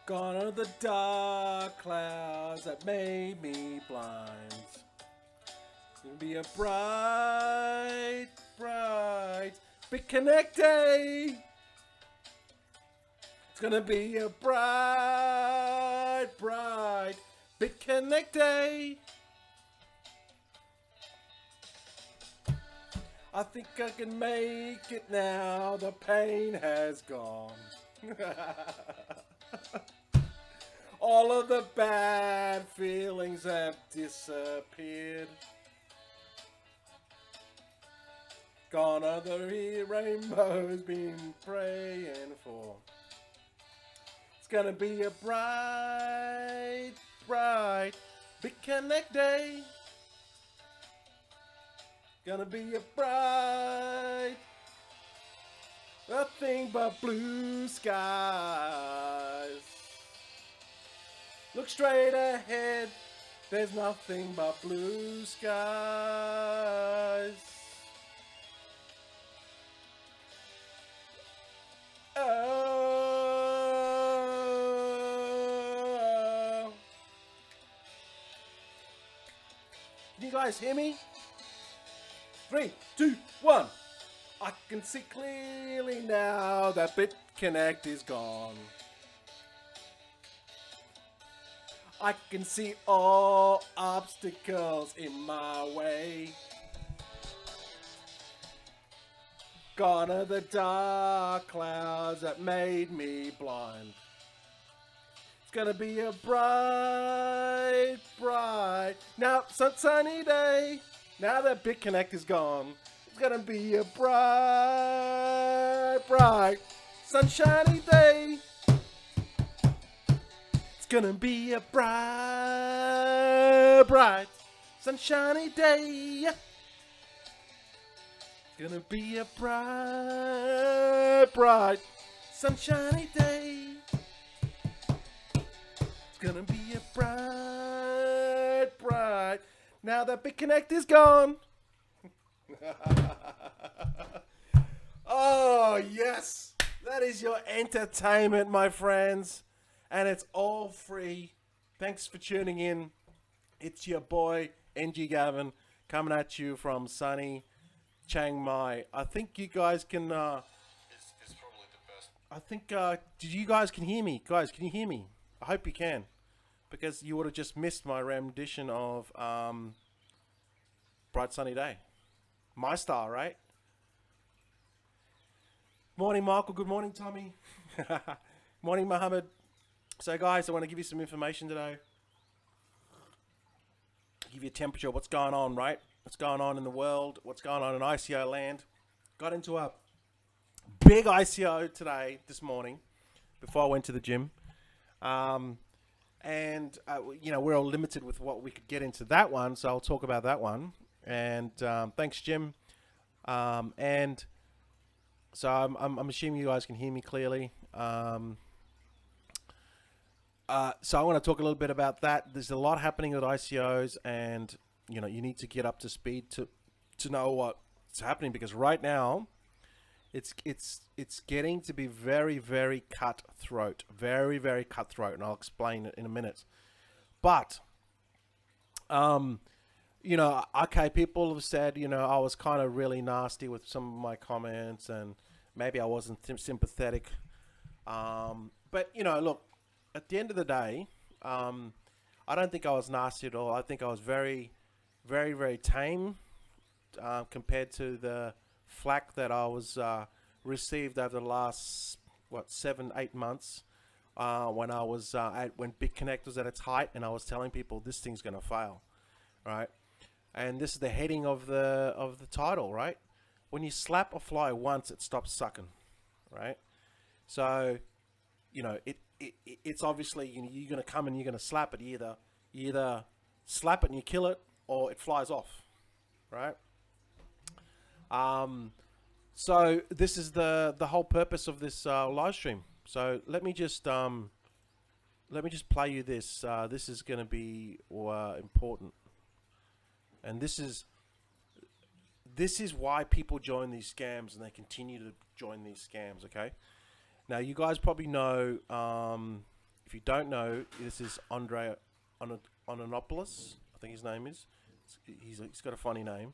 Gone are the dark clouds that made me blind. It's gonna be a bright, bright BitConnect day. It's gonna be a bright, bright BitConnect day. I think I can make it now. The pain has gone. All of the bad feelings have disappeared. Gone are the rainbows been praying for. It's gonna be a bright, bright BitConnect day. Gonna be a bright, nothing but blue skies. Look straight ahead, there's nothing but blue skies. Oh. Can you guys hear me? 3, 2, 1. I can see clearly now that BitConnect is gone. I can see all obstacles in my way. Gone are the dark clouds that made me blind. It's gonna be a bright, bright, now sunny day. Now that BitConnect is gone, it's gonna be a bright, bright, sunshiny day. It's gonna be a bright, bright, sunshiny day. It's gonna be a bright, bright, sunshiny day. It's gonna be a bright, bright, now that BitConnect is gone. Oh, yes. That is your entertainment, my friends. And it's all free. Thanks for tuning in. It's your boy, NG Gavin, coming at you from sunny Chiang Mai. I think you guys can... It's probably the best. I think... you guys can hear me? Guys, can you hear me? I hope you can. Because you would have just missed my rendition of Bright Sunny Day. My style, right? Morning, Michael. Good morning, Tommy. Morning, Mohammed. So, guys, I want to give you some information today. Give you a temperature, what's going on, right? What's going on in the world? What's going on in ICO land? Got into a big ICO today, this morning, before I went to the gym. You know, we're all limited with what we could get into that one, so I'll talk about that one. And thanks, Jim. And so I'm assuming you guys can hear me clearly. So I want to talk a little bit about that. There's a lot happening with ICOs, and you know, you need to get up to speed to know what's happening, because right now it's getting to be very, very cutthroat, very, very cutthroat, and I'll explain it in a minute. But you know, okay, people have said, you know, I was kind of really nasty with some of my comments, and maybe I wasn't sympathetic. But you know, look, at the end of the day, I don't think I was nasty at all. I think I was very, very, very tame compared to the flack that I was received over the last, what, 7-8 months when I was when BitConnect was at its height, and I was telling people this thing's gonna fail, right? And this is the heading of the title, right? When you slap a fly once, it stops sucking, right? So, you know, it's obviously, you know, you're gonna come and you're gonna slap it. You either slap it and you kill it, or it flies off, right? So this is the whole purpose of this live stream. So let me just play you this. This is gonna be important, and this is why people join these scams, and they continue to join these scams. Okay. Now, you guys probably know if you don't know, this is Andre Antonopoulos, I think his name is. He's got a funny name.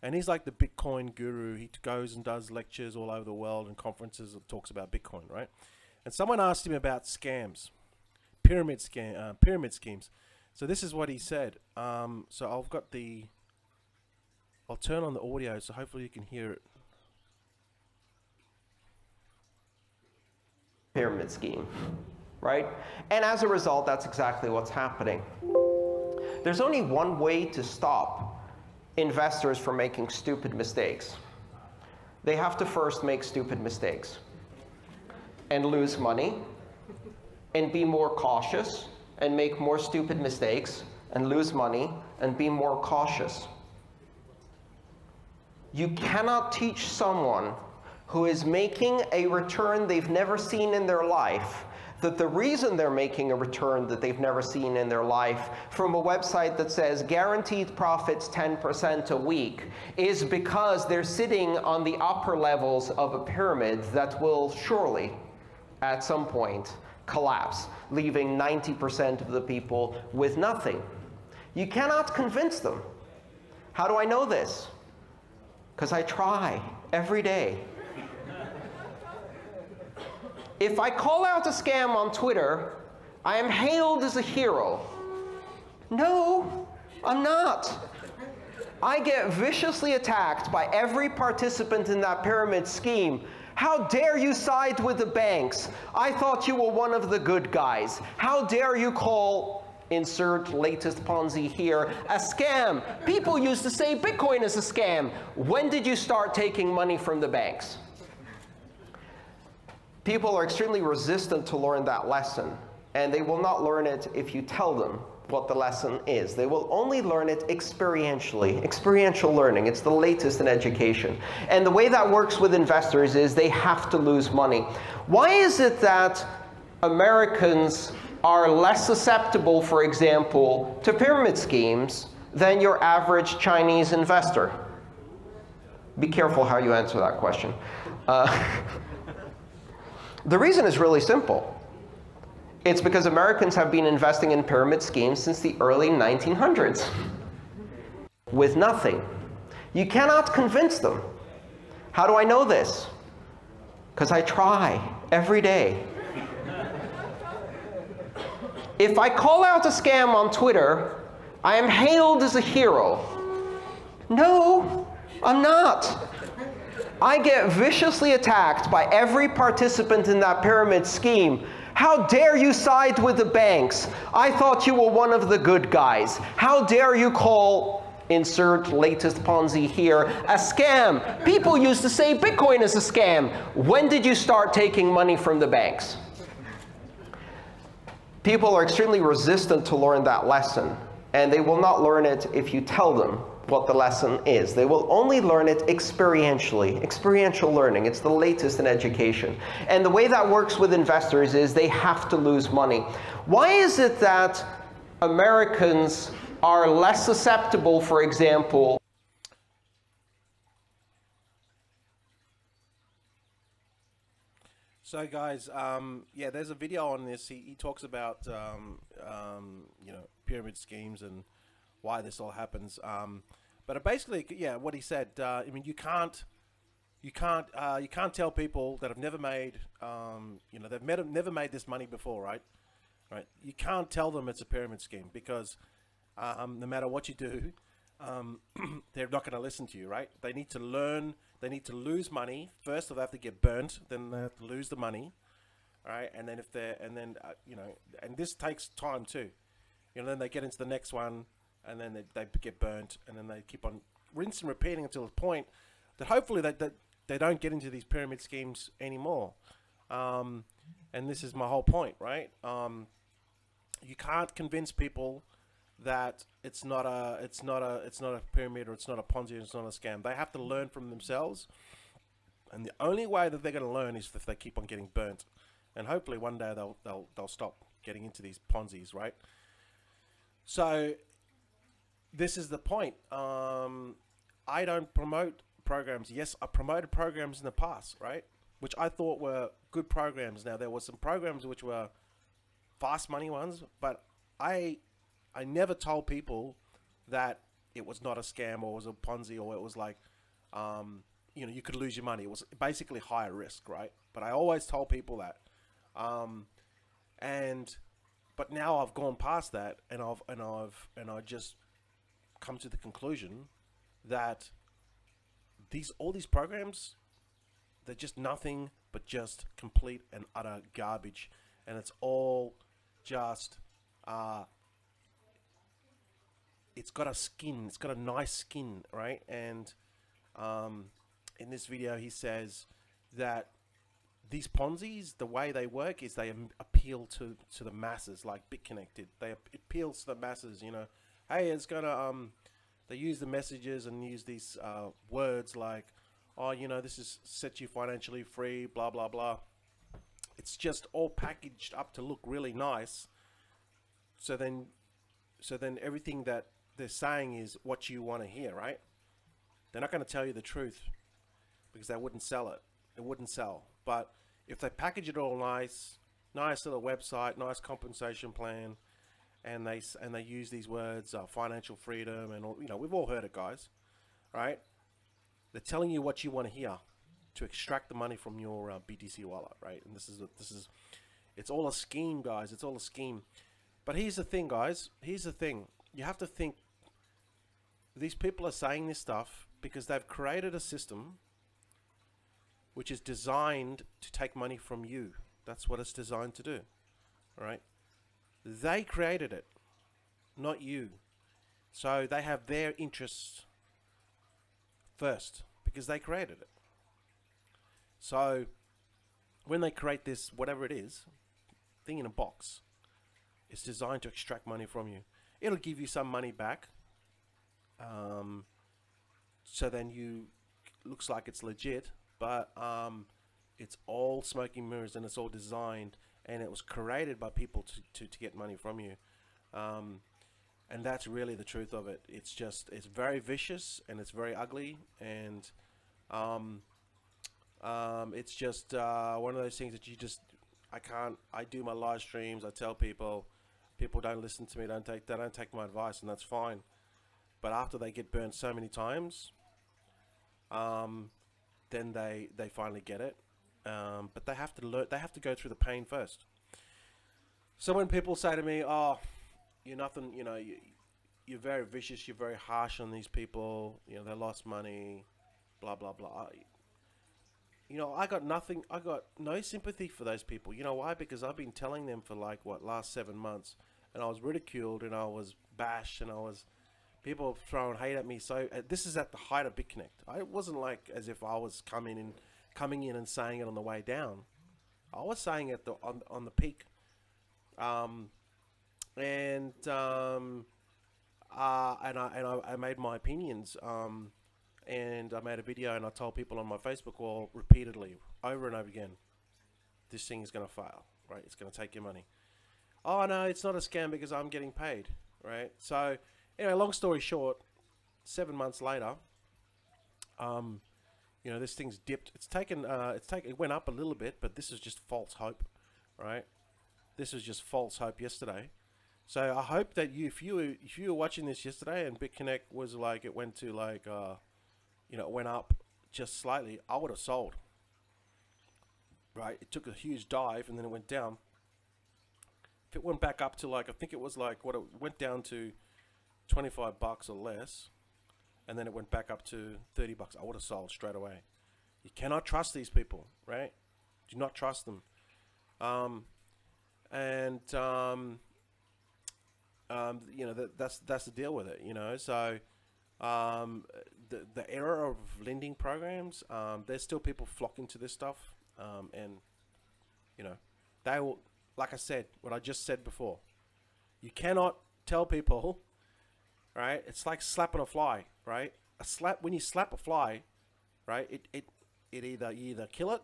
And he's like the Bitcoin guru. He goes and does lectures all over the world and conferences and talks about Bitcoin, right? And someone asked him about scams, pyramid schemes. So this is what he said. So I'll turn on the audio so hopefully you can hear it. Pyramid scheme, right? And as a result, that's exactly what's happening. There's only one way to stop investors from making stupid mistakes. They have to first make stupid mistakes and lose money and be more cautious and make more stupid mistakes and lose money and be more cautious. You cannot teach someone who is making a return they've never seen in their life that the reason they're making a return that they've never seen in their life from a website that says guaranteed profits 10% a week is because they're sitting on the upper levels of a pyramid that will surely, at some point, collapse, leaving 90% of the people with nothing. You cannot convince them. How do I know this? Because I try every day. If I call out a scam on Twitter, I am hailed as a hero. No, I'm not. I get viciously attacked by every participant in that pyramid scheme. How dare you side with the banks? I thought you were one of the good guys. How dare you call, insert latest Ponzi here, a scam? People used to say Bitcoin is a scam. When did you start taking money from the banks? People are extremely resistant to learn that lesson, and they will not learn it if you tell them what the lesson is. They will only learn it experientially. Experiential learning, it's the latest in education. And the way that works with investors is they have to lose money. Why is it that Americans are less susceptible, for example, to pyramid schemes than your average Chinese investor? Be careful how you answer that question. The reason is really simple. It's because Americans have been investing in pyramid schemes since the early 1900s with nothing. You cannot convince them. How do I know this? Because I try every day. If I call out a scam on Twitter, I am hailed as a hero. No, I'm not. I get viciously attacked by every participant in that pyramid scheme. How dare you side with the banks? I thought you were one of the good guys. How dare you call, insert latest Ponzi here, a scam? People used to say Bitcoin is a scam. When did you start taking money from the banks? People are extremely resistant to learn that lesson, and they will not learn it if you tell them what the lesson is. They will only learn it experientially. Experiential learning, it's the latest in education. And the way that works with investors is they have to lose money. Why is it that Americans are less susceptible, for example? So guys, yeah, there's a video on this. He talks about you know, pyramid schemes and why this all happens. But basically, yeah, what he said. I mean, you can't tell people that have never made, you know, they've never made this money before, right? Right? You can't tell them it's a pyramid scheme because no matter what you do, they're not going to listen to you, right? They need to learn. They need to lose money first. They have to get burnt. Then they have to lose the money, all right? And then if they're, and then you know, and this takes time too. You know, then they get into the next one, and then they get burnt, and then they keep on rinsing and repeating until the point that hopefully they don't get into these pyramid schemes anymore. And this is my whole point, right? You can't convince people that it's not a pyramid, or it's not a Ponzi, or it's not a scam. They have to learn from themselves, and the only way that they're going to learn is if they keep on getting burnt. And hopefully one day they'll stop getting into these Ponzi's, right? So this is the point. I don't promote programs. Yes, I promoted programs in the past, right? Which I thought were good programs. Now, there were some programs which were fast money ones, but I never told people that it was not a scam or it was a Ponzi or it was like, you know, you could lose your money. It was basically higher risk, right? But I always told people that. But now I've gone past that, and I just come to the conclusion that all these programs, they're just nothing but just complete and utter garbage, and it's all just it's got a skin, it's got a nice skin, right? And in this video he says that these Ponzi's, the way they work is they appeal to the masses, like BitConnect did. It appeals to the masses, you know. Hey, it's gonna they use the messages and use these words like, oh, you know, this is set you financially free, blah blah blah. It's just all packaged up to look really nice. So then everything that they're saying is what you want to hear, right? They're not going to tell you the truth because they wouldn't sell it. It wouldn't sell. But if they package it all nice little website, nice compensation plan, and they use these words, financial freedom, and all, you know, we've all heard it, guys, right? They're telling you what you want to hear to extract the money from your BTC wallet, right? And this is, it's all a scheme, guys. It's all a scheme. But here's the thing, guys. Here's the thing. You have to think. These people are saying this stuff because they've created a system which is designed to take money from you. That's what it's designed to do, all right? They created it, not you. So they have their interests first because they created it. So when they create this, whatever it is, thing in a box, it's designed to extract money from you. It'll give you some money back. So then looks like it's legit, but it's all smoking mirrors, and it's all designed, and it was created by people to get money from you. And that's really the truth of it. It's very vicious, and it's very ugly, and it's just one of those things that I do my live streams, I tell people don't listen to me, they don't take my advice, and that's fine. But after they get burned so many times, then they finally get it. But they have to learn, they have to go through the pain first. So when people say to me, oh, you're nothing, you know, you're very vicious, you're very harsh on these people, you know, they lost money, blah blah blah, you know, I got no sympathy for those people. You know why? Because I've been telling them for like last 7 months, and I was ridiculed, and I was bashed, and people throwing hate at me. So this is at the height of BitConnect. It wasn't like as if I was coming in and saying it on the way down. I was saying it on the peak. I made my opinions. And I made a video, and I told people on my Facebook wall repeatedly, over and over again, this thing is going to fail, right? It's going to take your money. Oh no, it's not a scam because I'm getting paid, right? So anyway, long story short, 7 months later, you know, this thing's dipped. It went up a little bit, but this is just false hope, right? This was just false hope yesterday. So I hope that if you were watching this yesterday and BitConnect was like, it went to like, you know, it went up just slightly, I would have sold, right? It took a huge dive and then it went down. If it went back up to like, I think it was like, it went down to 25 bucks or less, and then it went back up to 30 bucks, I would have sold straight away. You cannot trust these people, right? Do not trust them. You know, that's the deal with it, you know. So the era of lending programs, there's still people flocking to this stuff, and you know, they will, like I said, what I just said before, you cannot tell people, right? It's like slapping a fly, right? When you slap a fly, right, you either kill it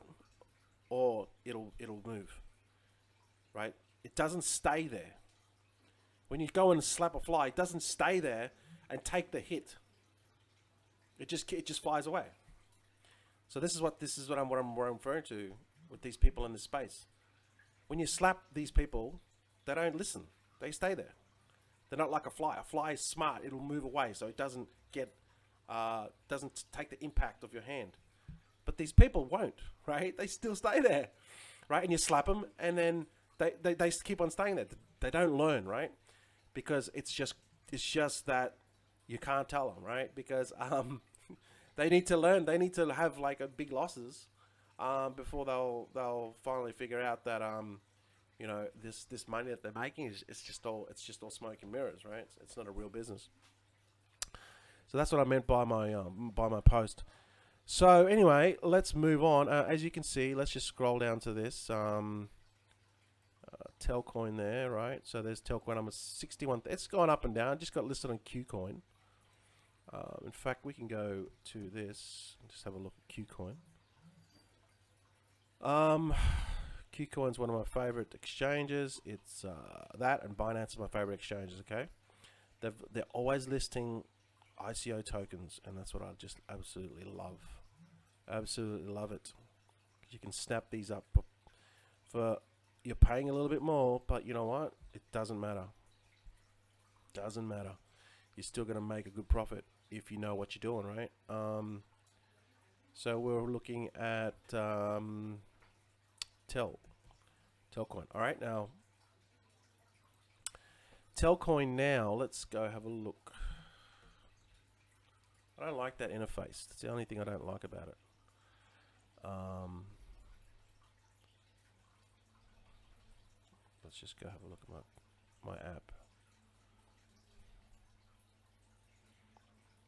or it'll move, right? It doesn't stay there. When you go and slap a fly, it doesn't stay there and take the hit. It just flies away. So this is what I'm referring to with these people in this space. When you slap these people, They don't listen. They stay there. They're not like a fly. A fly is smart. It'll move away so it doesn't get, doesn't take the impact of your hand. But these people won't, right? They still stay there, right? And you slap them, and then they keep on staying there. They don't learn, right? Because it's just that you can't tell them, right? Because they need to learn. They need to have like a big losses before they'll finally figure out that you know, this money that they're making is just all smoke and mirrors, right? It's not a real business. So that's what I meant by my post. So anyway, let's move on. As you can see, let's just scroll down to this Telcoin there, right? So there's Telcoin number 61. It's gone up and down. Just got listed on KuCoin. In fact, we can go to this and just have a look at KuCoin. KuCoin's one of my favorite exchanges. It's that and Binance is my favorite exchanges. Okay, they're always listing ICO tokens, and that's what I just absolutely love. Absolutely love it. You can snap these up for you're paying a little bit more, but you know what? It doesn't matter. Doesn't matter. You're still going to make a good profit if you know what you're doing, right? So we're looking at Telcoin. All right, now Telcoin now. Let's go have a look. I don't like that interface. That's the only thing I don't like about it. Let's just go have a look at my app.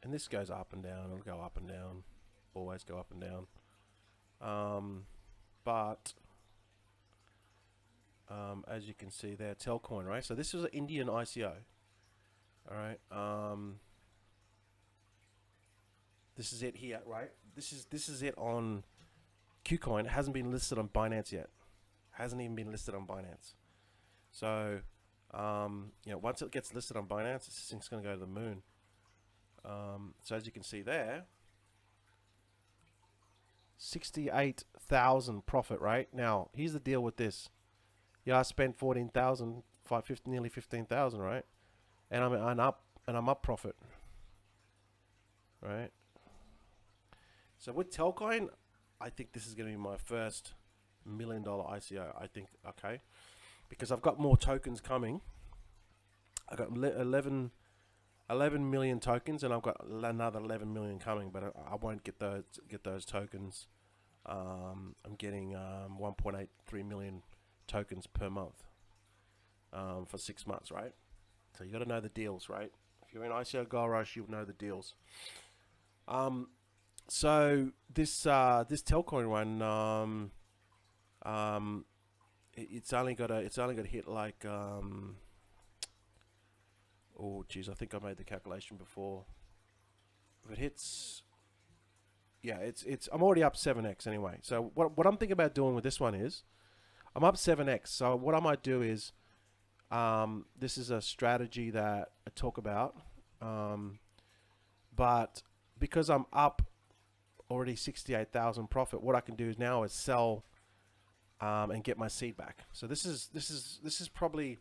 And this goes up and down. It'll go up and down. Always go up and down. As you can see there, Telcoin, right? So this is an Indian ICO. All right. This is it here, right? This is it on KuCoin. It hasn't been listed on Binance yet. Hasn't even been listed on Binance. So, you know, once it gets listed on Binance, this thing's going to go to the moon. So as you can see there, 68,000 profit, right? Now, here's the deal with this. Yeah, I spent 14,000, nearly 15,000, right? And I'm up profit, right? So with Telcoin, I think this is going to be my first $1 million ICO. I think, okay, because I've got more tokens coming. I got 11 million tokens, and I've got another 11 million coming, but I won't get those tokens. I'm getting 1.83 million tokens per month for 6 months, right? So you got to know the deals, right? If you're in ICO Gold Rush, you'll know the deals. So this Telcoin one, it's only got to hit like oh geez, I think I made the calculation before. If it hits, yeah, it's I'm already up 7x anyway. So what I'm thinking about doing with this one is I'm up 7x. So what I might do is this is a strategy that I talk about, but because I'm up already 68,000 profit, what I can do now is sell and get my seed back. So this is probably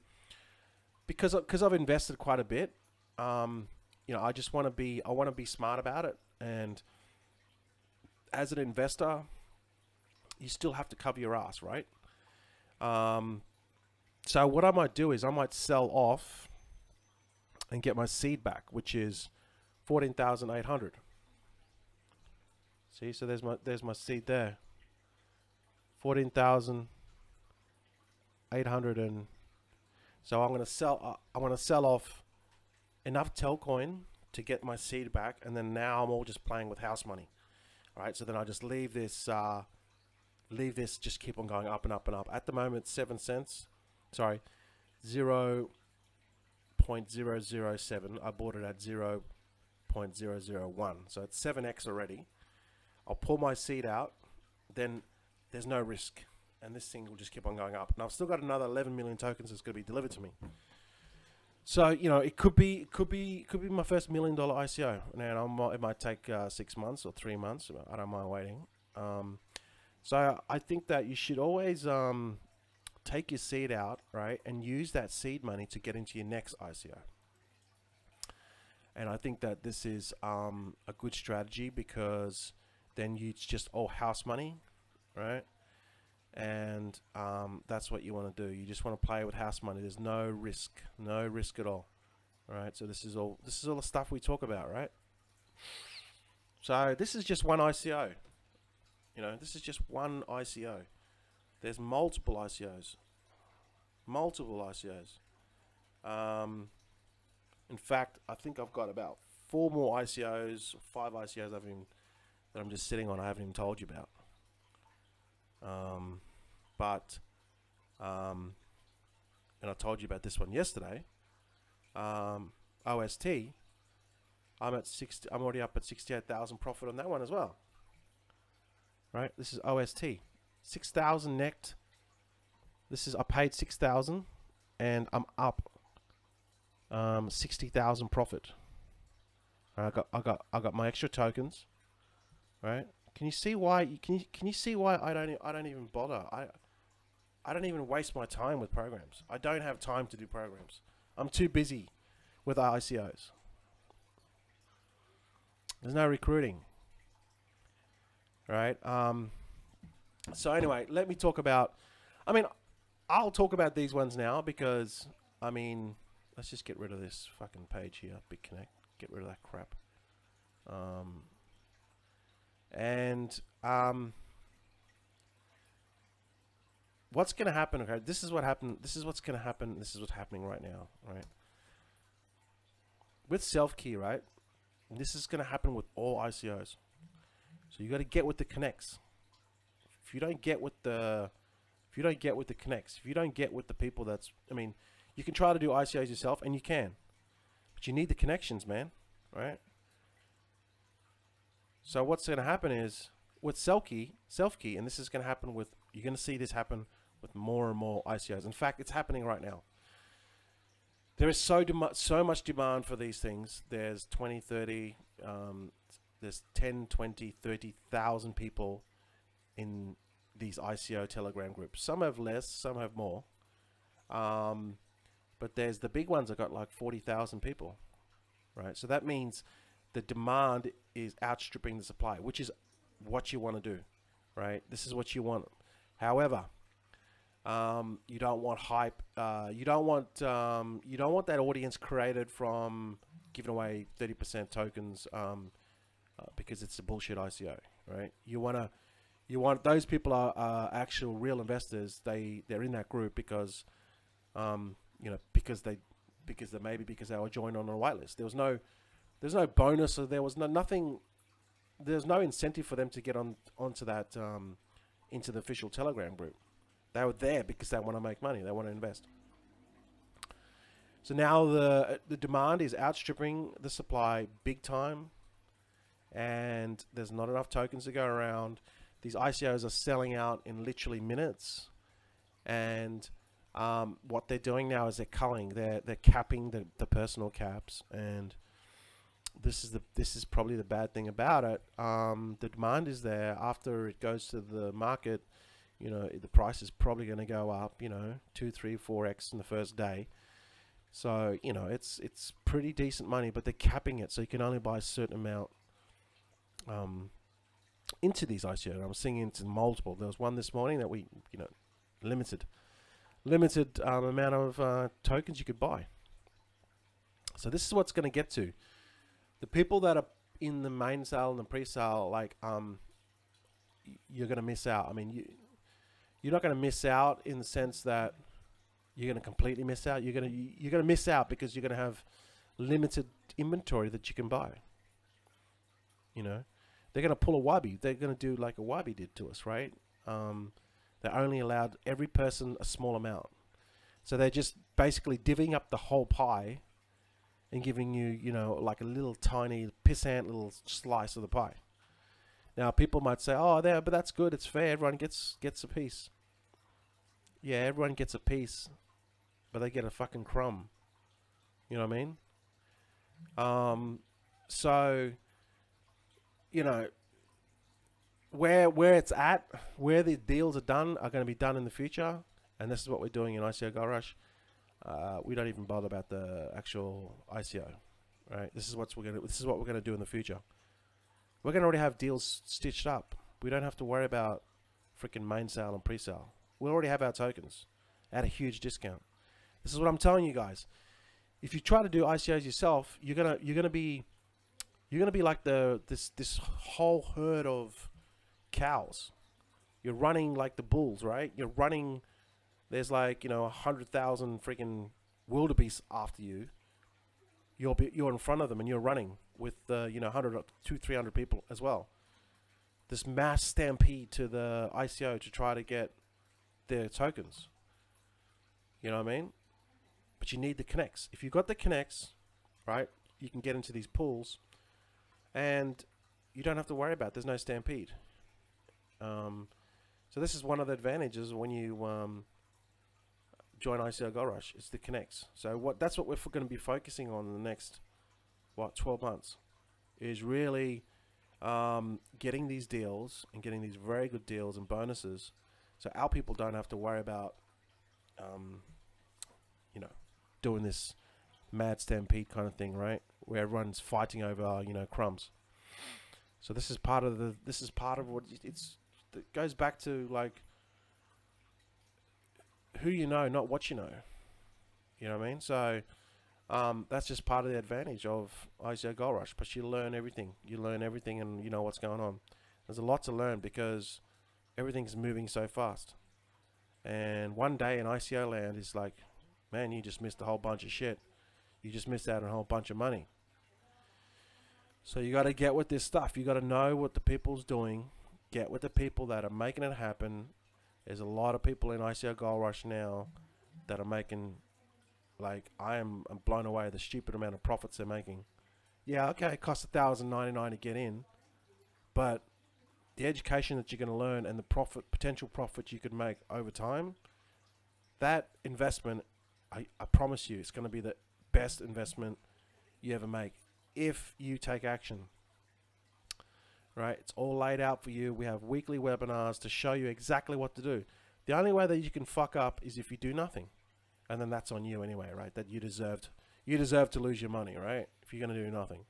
because I've invested quite a bit. You know, I want to be smart about it, and as an investor, you still have to cover your ass, right? So what I might do is I might sell off and get my seed back, which is 14,800. See, so there's my seed there. 14,800, and so I'm gonna sell. I want to sell off enough Telcoin to get my seed back, and then now I'm all just playing with house money. All right, so then I just leave this. Just keep on going up and up and up. At the moment, 7 cents. Sorry, 0.007. I bought it at 0.001. So it's 7x already. I'll pull my seed out, then there's no risk, and this thing will just keep on going up. And I've still got another 11 million tokens that's going to be delivered to me. So you know, it could be my first $1 million ICO. Now it might take 6 months or 3 months. I don't mind waiting. So I think that you should always take your seed out, right, and use that seed money to get into your next ICO. And I think that this is a good strategy, because then it's just all house money, right? And that's what you want to do. You just want to play with house money. There's no risk at all, right? So this is all the stuff we talk about, right? So this is just one ICO. You know, this is just one ICO. There's multiple ICOs. In fact, I think I've got about 4 more ICOs, 5 ICOs that I'm just sitting on. I haven't even told you about. And I told you about this one yesterday. OST. I'm already up at 68,000 profit on that one as well. Right? This is OST. 6,000 necked. I paid 6,000 and I'm up 60,000 profit. I got my extra tokens. Right? Can you see why? Can you see why I don't even bother? I don't even waste my time with programs. I don't have time to do programs. I'm too busy with ICOs. There's no recruiting. Right? So anyway, let me talk about, I'll talk about these ones now, because, let's just get rid of this fucking page here, BitConnect. Get rid of that crap. What's going to happen, okay? This is what happened. This is what's going to happen. This is what's happening right now, right? With self-key, right? And this is going to happen with all ICOs. So you got to get with the connects. If you don't get with the connects, if you don't get with the people you can try to do ICOs yourself, and you can, but you need the connections, man, right? So what's going to happen is with self-key, and this is going to happen with, you're going to see this happen with more and more ICOs. In fact, it's happening right now. There is so much demand for these things. There's 20, 30, there's 10, 20, 30,000 people in these ICO Telegram groups. Some have less, some have more. But there's the big ones that got like 40,000 people, right? So that means the demand is outstripping the supply, which is what you want to do, right? This is what you want. However, you don't want hype. You don't want that audience created from giving away 30% tokens because it's a bullshit ICO, right? You want those people are actual real investors. They're in that group because because they were joined on a whitelist. There's no bonus, or there was nothing. There's no incentive for them to get onto that into the official Telegram group. They were there because they want to make money. They want to invest. So now the demand is outstripping the supply big time, and there's not enough tokens to go around. These ICOs are selling out in literally minutes, and what they're doing now is they're culling. They're capping the personal caps, and this is probably the bad thing about it. The demand is there. After it goes to the market, the price is probably going to go up, 2, 3, 4x in the first day. So, it's pretty decent money, but they're capping it. So you can only buy a certain amount into these ICO. I'm seeing into multiple. There was one this morning that we, limited amount of tokens you could buy. So this is what's going to get to. The people that are in the main sale and the pre-sale, you're going to miss out. You're not going to miss out in the sense that you're going to completely miss out. You're going to miss out because you're going to have limited inventory that you can buy. They're going to pull a Wabi. They're going to do like a Wabi did to us, right? They only allowed every person a small amount. So they're just basically divvying up the whole pie and giving you, like a little tiny pissant little slice of the pie. Now people might say, "Oh, but that's good. It's fair. Everyone gets a piece." Yeah, everyone gets a piece, but they get a fucking crumb. You know what I mean? So, where it's at, where the deals are done are going to be done in the future. And this is what we're doing in ICO Gold Rush. We don't even bother about the actual ICO, right? This is what we're gonna do in the future. We're gonna already have deals stitched up. We don't have to worry about freaking main sale and pre-sale. We already have our tokens at a huge discount. This is what I'm telling you guys. If you try to do ICOs yourself, you're gonna be like this whole herd of cows. You're running like the bulls, right? You're running. There's like 100,000 freaking wildebeest after you. You're in front of them and you're running with 100, 200, 300 people as well. This mass stampede to the ICO to try to get their tokens. You know what I mean? But you need the connects. If you've got the connects, right, you can get into these pools, and you don't have to worry about it. There's no stampede. So this is one of the advantages when you join ICO Gold Rush. It's the connects. So that's what we're going to be focusing on in the next 12 months, is really getting these deals and getting these very good deals and bonuses, so our people don't have to worry about doing this mad stampede kind of thing, right? Where everyone's fighting over crumbs. So this is part of what it goes back to, like, who you know, not what you know. You know what I mean? So that's just part of the advantage of ICO Gold Rush. But you learn everything. You learn everything, and you know what's going on. There's a lot to learn because everything's moving so fast. And one day in ICO land is like, man, you just missed a whole bunch of shit. You just missed out on a whole bunch of money. So you got to get with this stuff. You got to know what the people's doing. Get with the people that are making it happen. There's a lot of people in ICO Gold Rush now that are making, like, I'm blown away the stupid amount of profits they're making. Yeah, okay, it costs $1,099 to get in, but the education that you're going to learn and the potential profit you could make over time, that investment, I promise you, it's going to be the best investment you ever make if you take action. Right? It's all laid out for you. We have weekly webinars to show you exactly what to do. The only way that you can fuck up is if you do nothing, and then that's on you anyway, right? That you deserve to lose your money, right? If you're going to do nothing.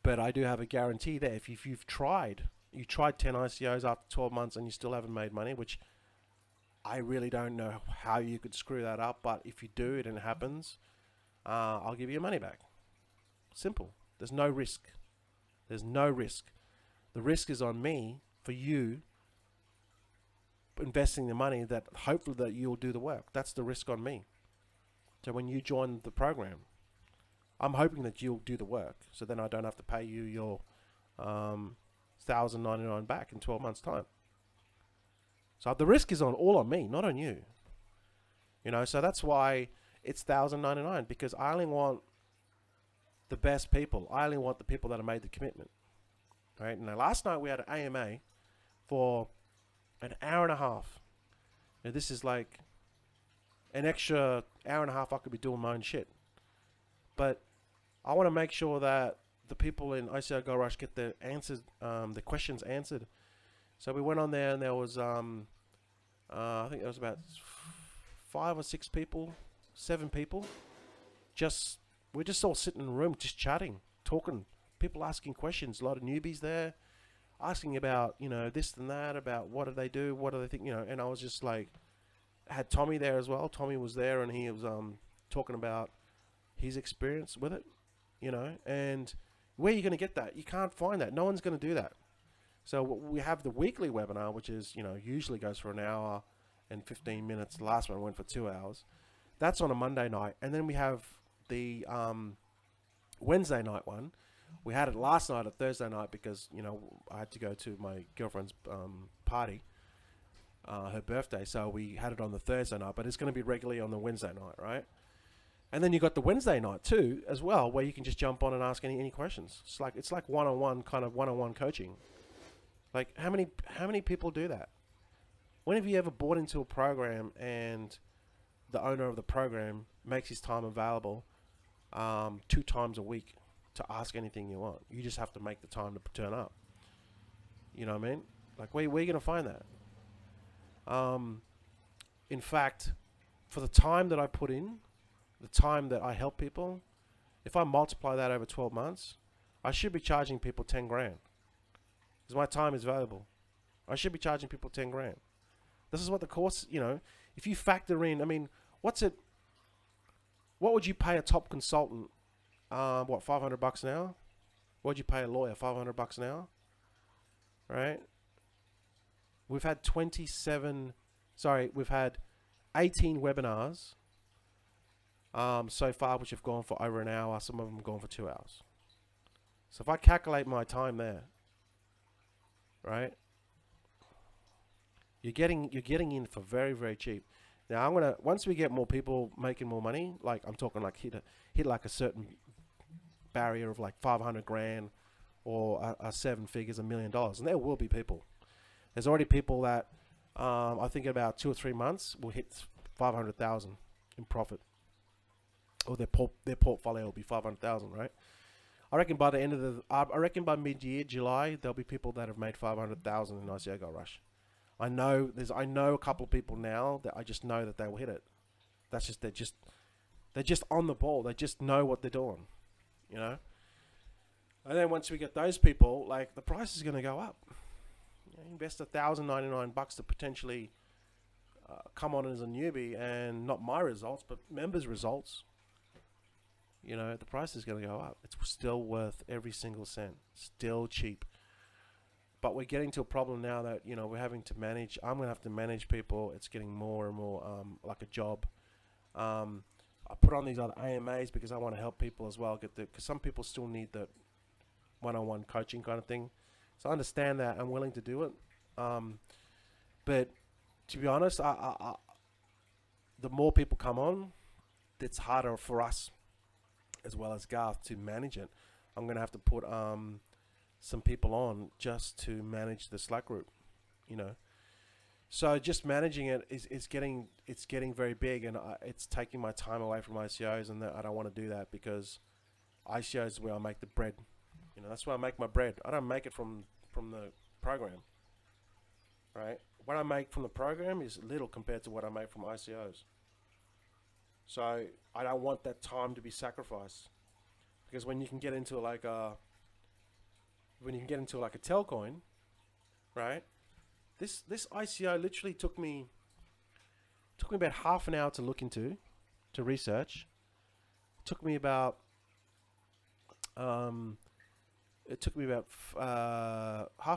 But I do have a guarantee there. If you've tried 10 ICOs after 12 months and you still haven't made money, which I really don't know how you could screw that up, but if you do it and it happens, I'll give you your money back. Simple. There's no risk. There's no risk. The risk is on me for you investing the money, that hopefully that you'll do the work. That's the risk on me. So when you join the program, I'm hoping that you'll do the work, so then I don't have to pay you your $1,099 back in 12 months time. So the risk is all on me, not on you. So that's why it's $1,099, because I only want the best people. I only want the people that have made the commitment. Right? Now, last night we had an AMA for an hour and a half. Now, this is like an extra hour and a half I could be doing my own shit. But I want to make sure that the people in ICO Gold Rush get the answers, the questions answered. So we went on there, and there was, I think there was about 5 or 6 people, 7 people. We're just all sitting in a room, just chatting, talking, people asking questions. A lot of newbies there, asking about, this and that, about what do they do, what do they think, and I was just like, I had Tommy there as well. Tommy was there, and he was talking about his experience with it, and where are you going to get that? You can't find that. No one's going to do that. So we have the weekly webinar, which is, usually goes for an hour and 15 minutes. The last one went for 2 hours. That's on a Monday night. And then we have the Wednesday night one. We had it last night at Thursday night because, I had to go to my girlfriend's party, her birthday. So we had it on the Thursday night, but it's going to be regularly on the Wednesday night, right? And then you got the Wednesday night too, as well, where you can just jump on and ask any questions. It's like one-on-one coaching. Like, how many people do that? When have you ever bought into a program and the owner of the program makes his time available 2 times a week to ask anything you want? You just have to make the time to turn up. You know what I mean? Like, where are you going to find that? in fact, for the time that I put in, the time that I help people, if I multiply that over 12 months, I should be charging people 10 grand. Because my time is valuable. I should be charging people 10 grand. This is what the course, you know, if you factor in, I mean, what would you pay a top consultant? What, $500 an hour? What would you pay a lawyer? $500 an hour? Right? We've had 18 webinars so far, which have gone for over an hour. Some of them have gone for 2 hours. So if I calculate my time there, right, you're getting in for very, very cheap. Now once we get more people making more money, like I'm talking like hit like a certain barrier of like 500 grand or a 7 figures, $1 million, and there will be people. There's already people that I think in about 2 or 3 months will hit 500,000 in profit, or their portfolio will be 500,000, right? I reckon by the end of I reckon by mid-year, July, there'll be people that have made 500,000 in ICO Gold Rush. I know a couple of people now that I just know that they will hit it. That's just they're just on the ball. They just know what they're doing, you know. And then once we get those people, like, the price is going to go up. You know, invest $1,099 to potentially come on as a newbie, and not my results, but members' results. You know, the price is going to go up. It's still worth every single cent. Still cheap. But we're getting to a problem now that, you know, we're having to manage. I'm going to have to manage people. It's getting more and more like a job. I put on these other AMAs because I want to help people as well. Because some people still need the one-on-one coaching kind of thing. So I understand that. I'm willing to do it. But to be honest, the more people come on, it's harder for us as well as Garth to manage it. I'm going to have to put some people on just to manage the Slack group, you know. So just managing it is getting very big, and it's taking my time away from ICOs, and I don't want to do that, because ICOs is where I make the bread. You know, that's where I make my bread. I don't make it from the program, right? What I make from the program is little compared to what I make from ICOs. So I don't want that time to be sacrificed, because when you can get into like a Telcoin, right? This ICO literally took me about half an hour to look into, to research. It took me about half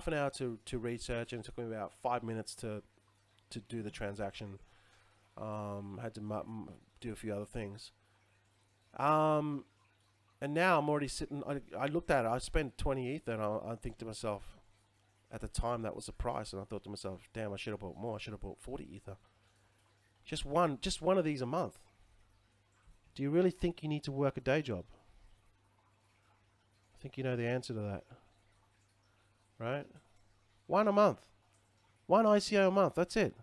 an hour to research, and it took me about 5 minutes to do the transaction. Had to do a few other things. And now I'm already sitting. I looked at it. I spent 20 ETH, and I think to myself, at the time that was the price, and I thought to myself, damn, I should have bought more. I should have bought 40 Ether. Just one of these a month. Do you really think you need to work a day job? I think you know the answer to that, right? One a month, one ICO a month. That's it.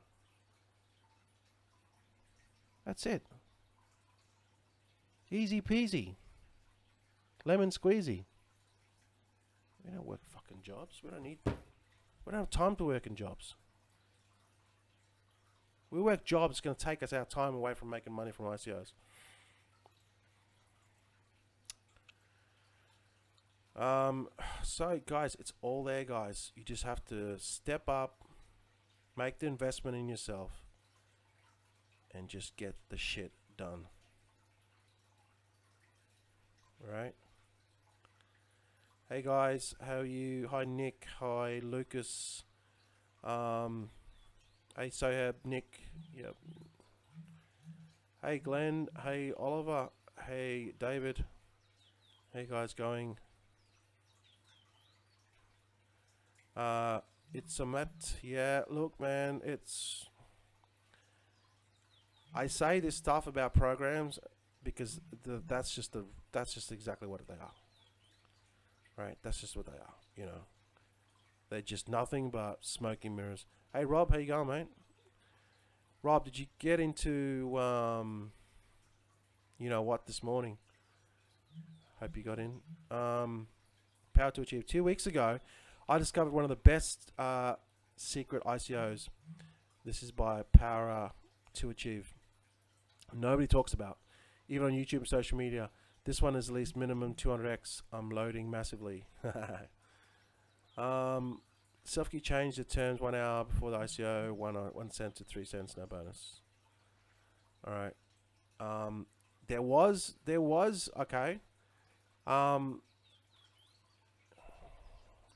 That's it. Easy peasy. Lemon squeezy. We don't work fucking jobs. We don't have time to work in jobs. We work jobs. It's going to take us our time away from making money from ICOs. So guys, it's all there, guys. You just have to step up, make the investment in yourself, and just get the shit done. Right? Hey guys, how are you? Hi Nick, hi Lucas, hey Sohab, Nick, yep. Hey Glenn, hey Oliver, hey David, how you guys going? It's a Matt, yeah, look man, I say this stuff about programs because that's just exactly what they are. Right, that's just what they are, you know. They're just nothing but smoking mirrors. Hey Rob, how you going, mate? Rob, did you get into you know what this morning? Hope you got in. Power to Achieve. 2 weeks ago, I discovered one of the best secret ICOs. This is by Power to achieve. Nobody talks about, even on YouTube and social media. This one is at least minimum 200x. I'm loading massively. Self-key changed the terms 1 hour before the ICO, 1 cent to 3 cents, no bonus. All right. There was okay.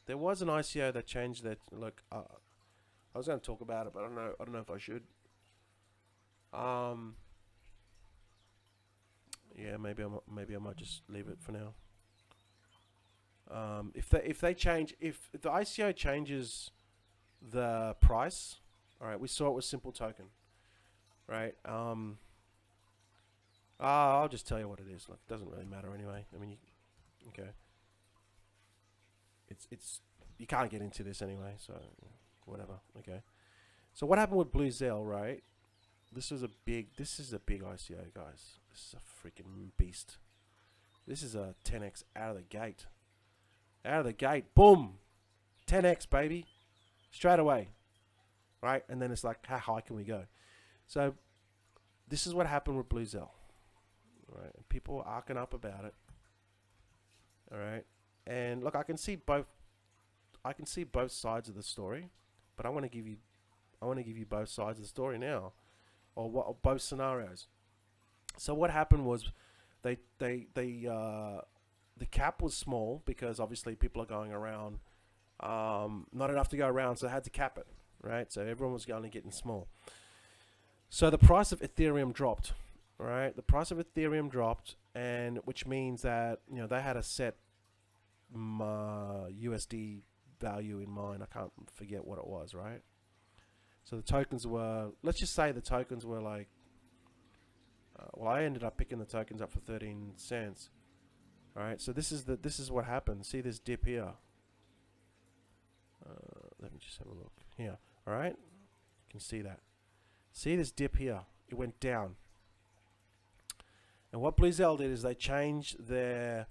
There was an ICO that changed that. Look, I was going to talk about it, but I don't know if I should. Yeah, maybe I might just leave it for now. If the ICO changes the price, all right, we saw it with Simple Token, right? I'll just tell you what it is. Like, it doesn't really matter anyway. I mean, okay. It's you can't get into this anyway, so whatever. Okay. So what happened with Blue Zell, right? This is a big ICO, guys. This is a freaking beast. This is a 10x out of the gate. Out of the gate, boom, 10x, baby, straight away, right? And then it's like, how high can we go? So this is what happened with Blue Zell, right? And people are arcing up about it, all right? And look, I can see both sides of the story, but I want to give you both sides of the story now, or both scenarios. So what happened was, the cap was small because obviously people are going around, not enough to go around, so they had to cap it, right? So everyone was only getting small. So the price of Ethereum dropped, right? The price of Ethereum dropped, and which means that, you know, they had a set USD value in mind. I can't forget what it was, right? So the tokens were, let's just say the tokens were like, well, I ended up picking the tokens up for 13 cents. All right, so this is what happened. See this dip here. Let me just have a look here. All right, you can see that. See this dip here? It went down. And what Blue Zell did is they changed their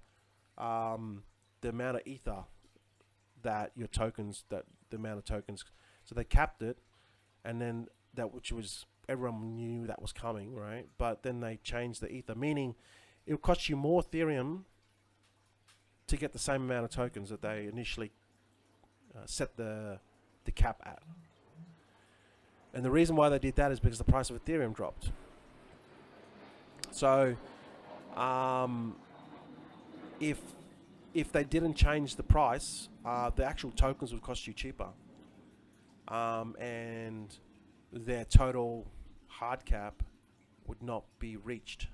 the amount of ether that your tokens, that the amount of tokens. So they capped it, and then that, which was, everyone knew that was coming, right? But then they changed the ether, meaning it would cost you more Ethereum to get the same amount of tokens that they initially set the cap at. And the reason why they did that is because the price of Ethereum dropped. So if they didn't change the price, the actual tokens would cost you cheaper, and their total hard cap would not be reached.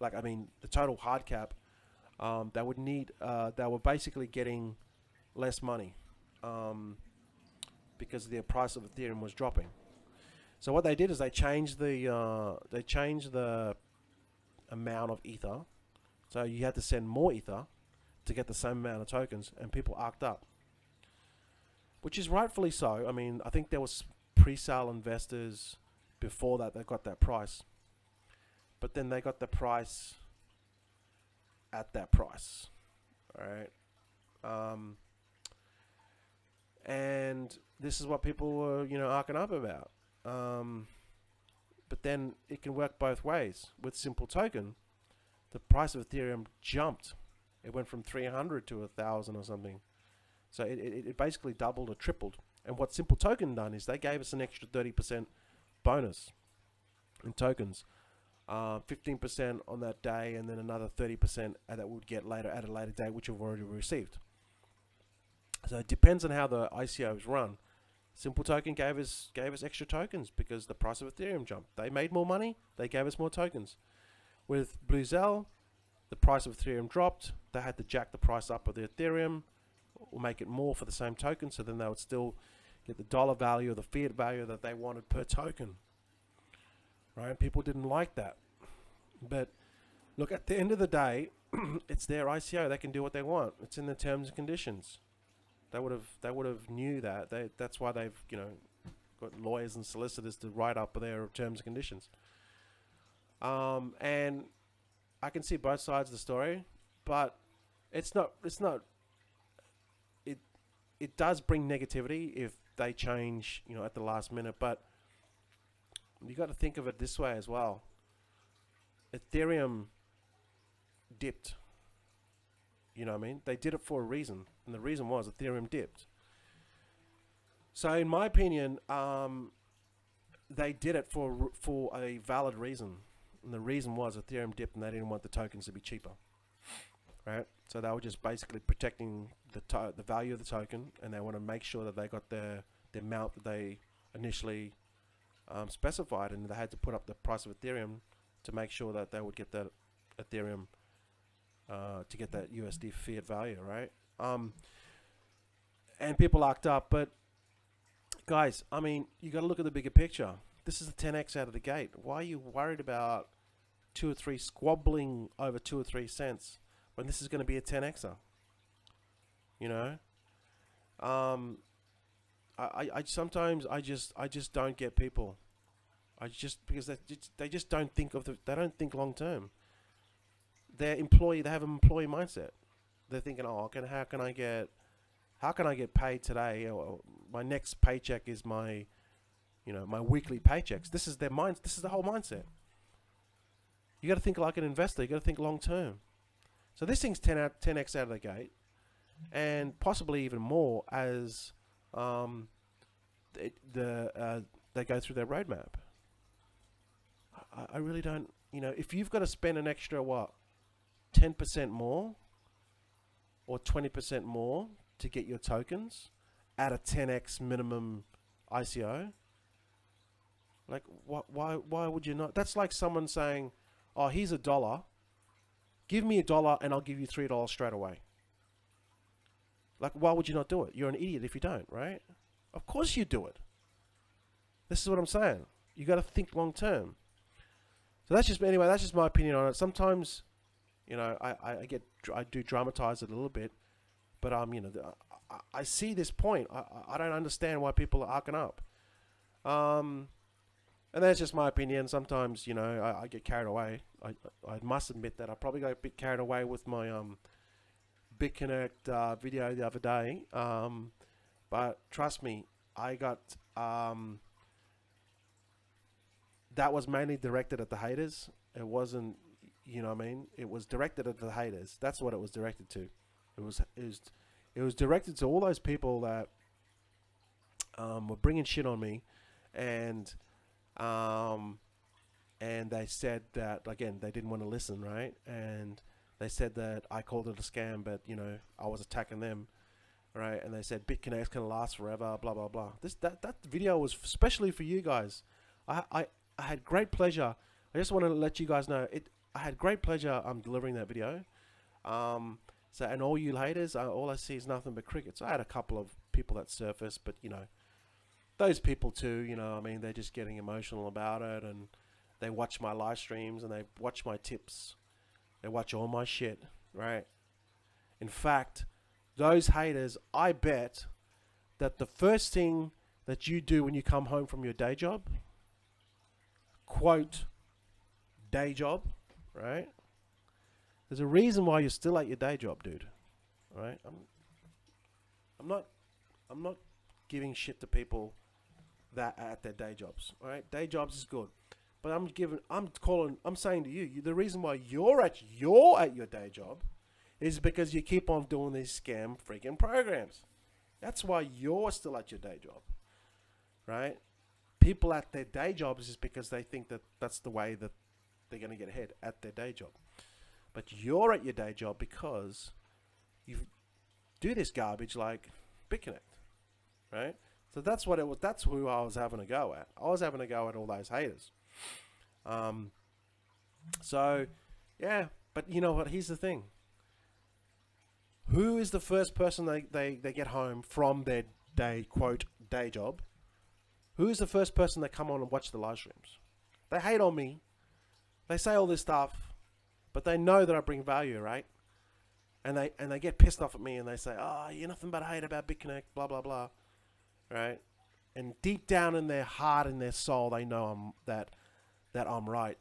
Like, I mean, the total hard cap, they would need, they were basically getting less money because the price of Ethereum was dropping. So what they did is they changed the amount of ether. So you had to send more ether to get the same amount of tokens, and people arced up, which is rightfully so. I mean, I think there was pre-sale investors before that got that price, but then they got the price at that price, all right? And this is what people were, you know, arcing up about. But then it can work both ways. With Simple Token, the price of Ethereum jumped. It went from 300 to 1,000 or something. So it basically doubled or tripled. And what Simple Token done is they gave us an extra 30% bonus in tokens, 15% on that day, and then another 30% that we'd get later at a later date, which we've already received. So it depends on how the ICOs run. Simple Token gave us extra tokens because the price of Ethereum jumped. They made more money. They gave us more tokens. With Blue Zell, the price of Ethereum dropped. They had to jack the price up of the Ethereum, or make it more for the same token, so then they would still get the dollar value or the fiat value that they wanted per token. Right? People didn't like that. But look, at the end of the day, it's their ICO. They can do what they want. It's in the terms and conditions. They would have knew that. That's why they've, you know, got lawyers and solicitors to write up their terms and conditions. And I can see both sides of the story, but it does bring negativity if they change, you know, at the last minute. But you got to think of it this way as well. Ethereum dipped. You know what I mean? They did it for a reason, and the reason was Ethereum dipped. So in my opinion, they did it for a valid reason, and the reason was Ethereum dipped, and they didn't want the tokens to be cheaper, right? So they were just basically protecting the value of the token, and they want to make sure that they got the amount that they initially specified, and they had to put up the price of Ethereum to make sure that they would get that Ethereum to get that USD fiat value, right? And people locked up, but guys, I mean, you got to look at the bigger picture. This is a 10x out of the gate. Why are you worried about 2 or 3 squabbling over 2 or 3 cents when this is going to be a 10xer? You know, I sometimes I just don't get people. Because they just don't think they don't think long term. They have an employee mindset. They're thinking, oh, how can I get paid today? Or my next paycheck is my weekly paychecks. This is their mind. This is the whole mindset. You got to think like an investor. You got to think long term. So this thing's 10x out of the gate, and possibly even more as they go through their roadmap. I really don't. If you've got to spend an extra 10% more or 20% more to get your tokens at a 10x minimum ICO, like why would you not? That's like someone saying, oh, here's $1, give me $1 and I'll give you $3 straight away. Like, why would you not do it? You're an idiot if you don't, right? Of course you do it. This is what I'm saying. You got to think long term. So that's just my opinion on it. Sometimes, I do dramatize it a little bit, but I see this point. I don't understand why people are arcing up. And that's just my opinion. Sometimes, I get carried away. I must admit that I probably got a bit carried away with my BitConnect video the other day. But trust me, I got that was mainly directed at the haters. It wasn't, it was directed at the haters. That's what it was directed to. It was directed to all those people that were bringing shit on me, and they said that, again, they didn't want to listen, right? And they said that I called it a scam, but I was attacking them, right? And they said BitConnect's gonna last forever, blah blah blah. That video was especially for you guys. I had great pleasure. I just want to let you guys know I had great pleasure delivering that video. And all you haters, all I see is nothing but crickets. I had a couple of people that surfaced, but those people too, they're just getting emotional about it, and they watch my live streams and they watch my tips. They watch all my shit, right? In fact, those haters, I bet that the first thing that you do when you come home from your day job, quote, day job, right? There's a reason why you're still at your day job, dude. Right? I'm not giving shit to people that are at their day jobs. All right? Day jobs is good. But I'm saying to you, the reason why you're at your day job is because you keep on doing these scam freaking programs. That's why you're still at your day job. Right? People at their day jobs is because they think that that's the way that they're going to get ahead at their day job. But you're at your day job because you do this garbage like BitConnect, right? So that's what it was. That's who I was having a go at. I was having a go at all those haters. So yeah, but you know what? Here's the thing. Who is the first person they get home from their day job? Who is the first person that come on and watch the live streams? They hate on me. They say all this stuff, but they know that I bring value, right? And they get pissed off at me and they say, oh, you're nothing but a hate about BitConnect, blah, blah, blah, right? And deep down in their heart and their soul, they know that I'm right.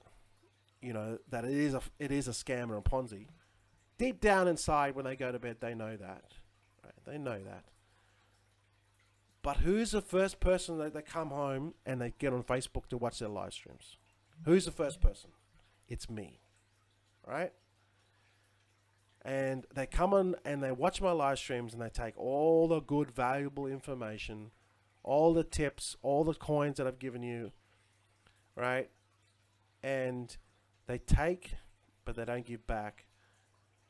That it is a scam or a Ponzi. Deep down inside when they go to bed, they know that, right? They know that. But who's the first person that they come home and they get on Facebook to watch their live streams? Who's the first person? It's me, right? And they come on and they watch my live streams and they take all the good, valuable information, all the tips, all the coins that I've given you, right? And they take, but they don't give back.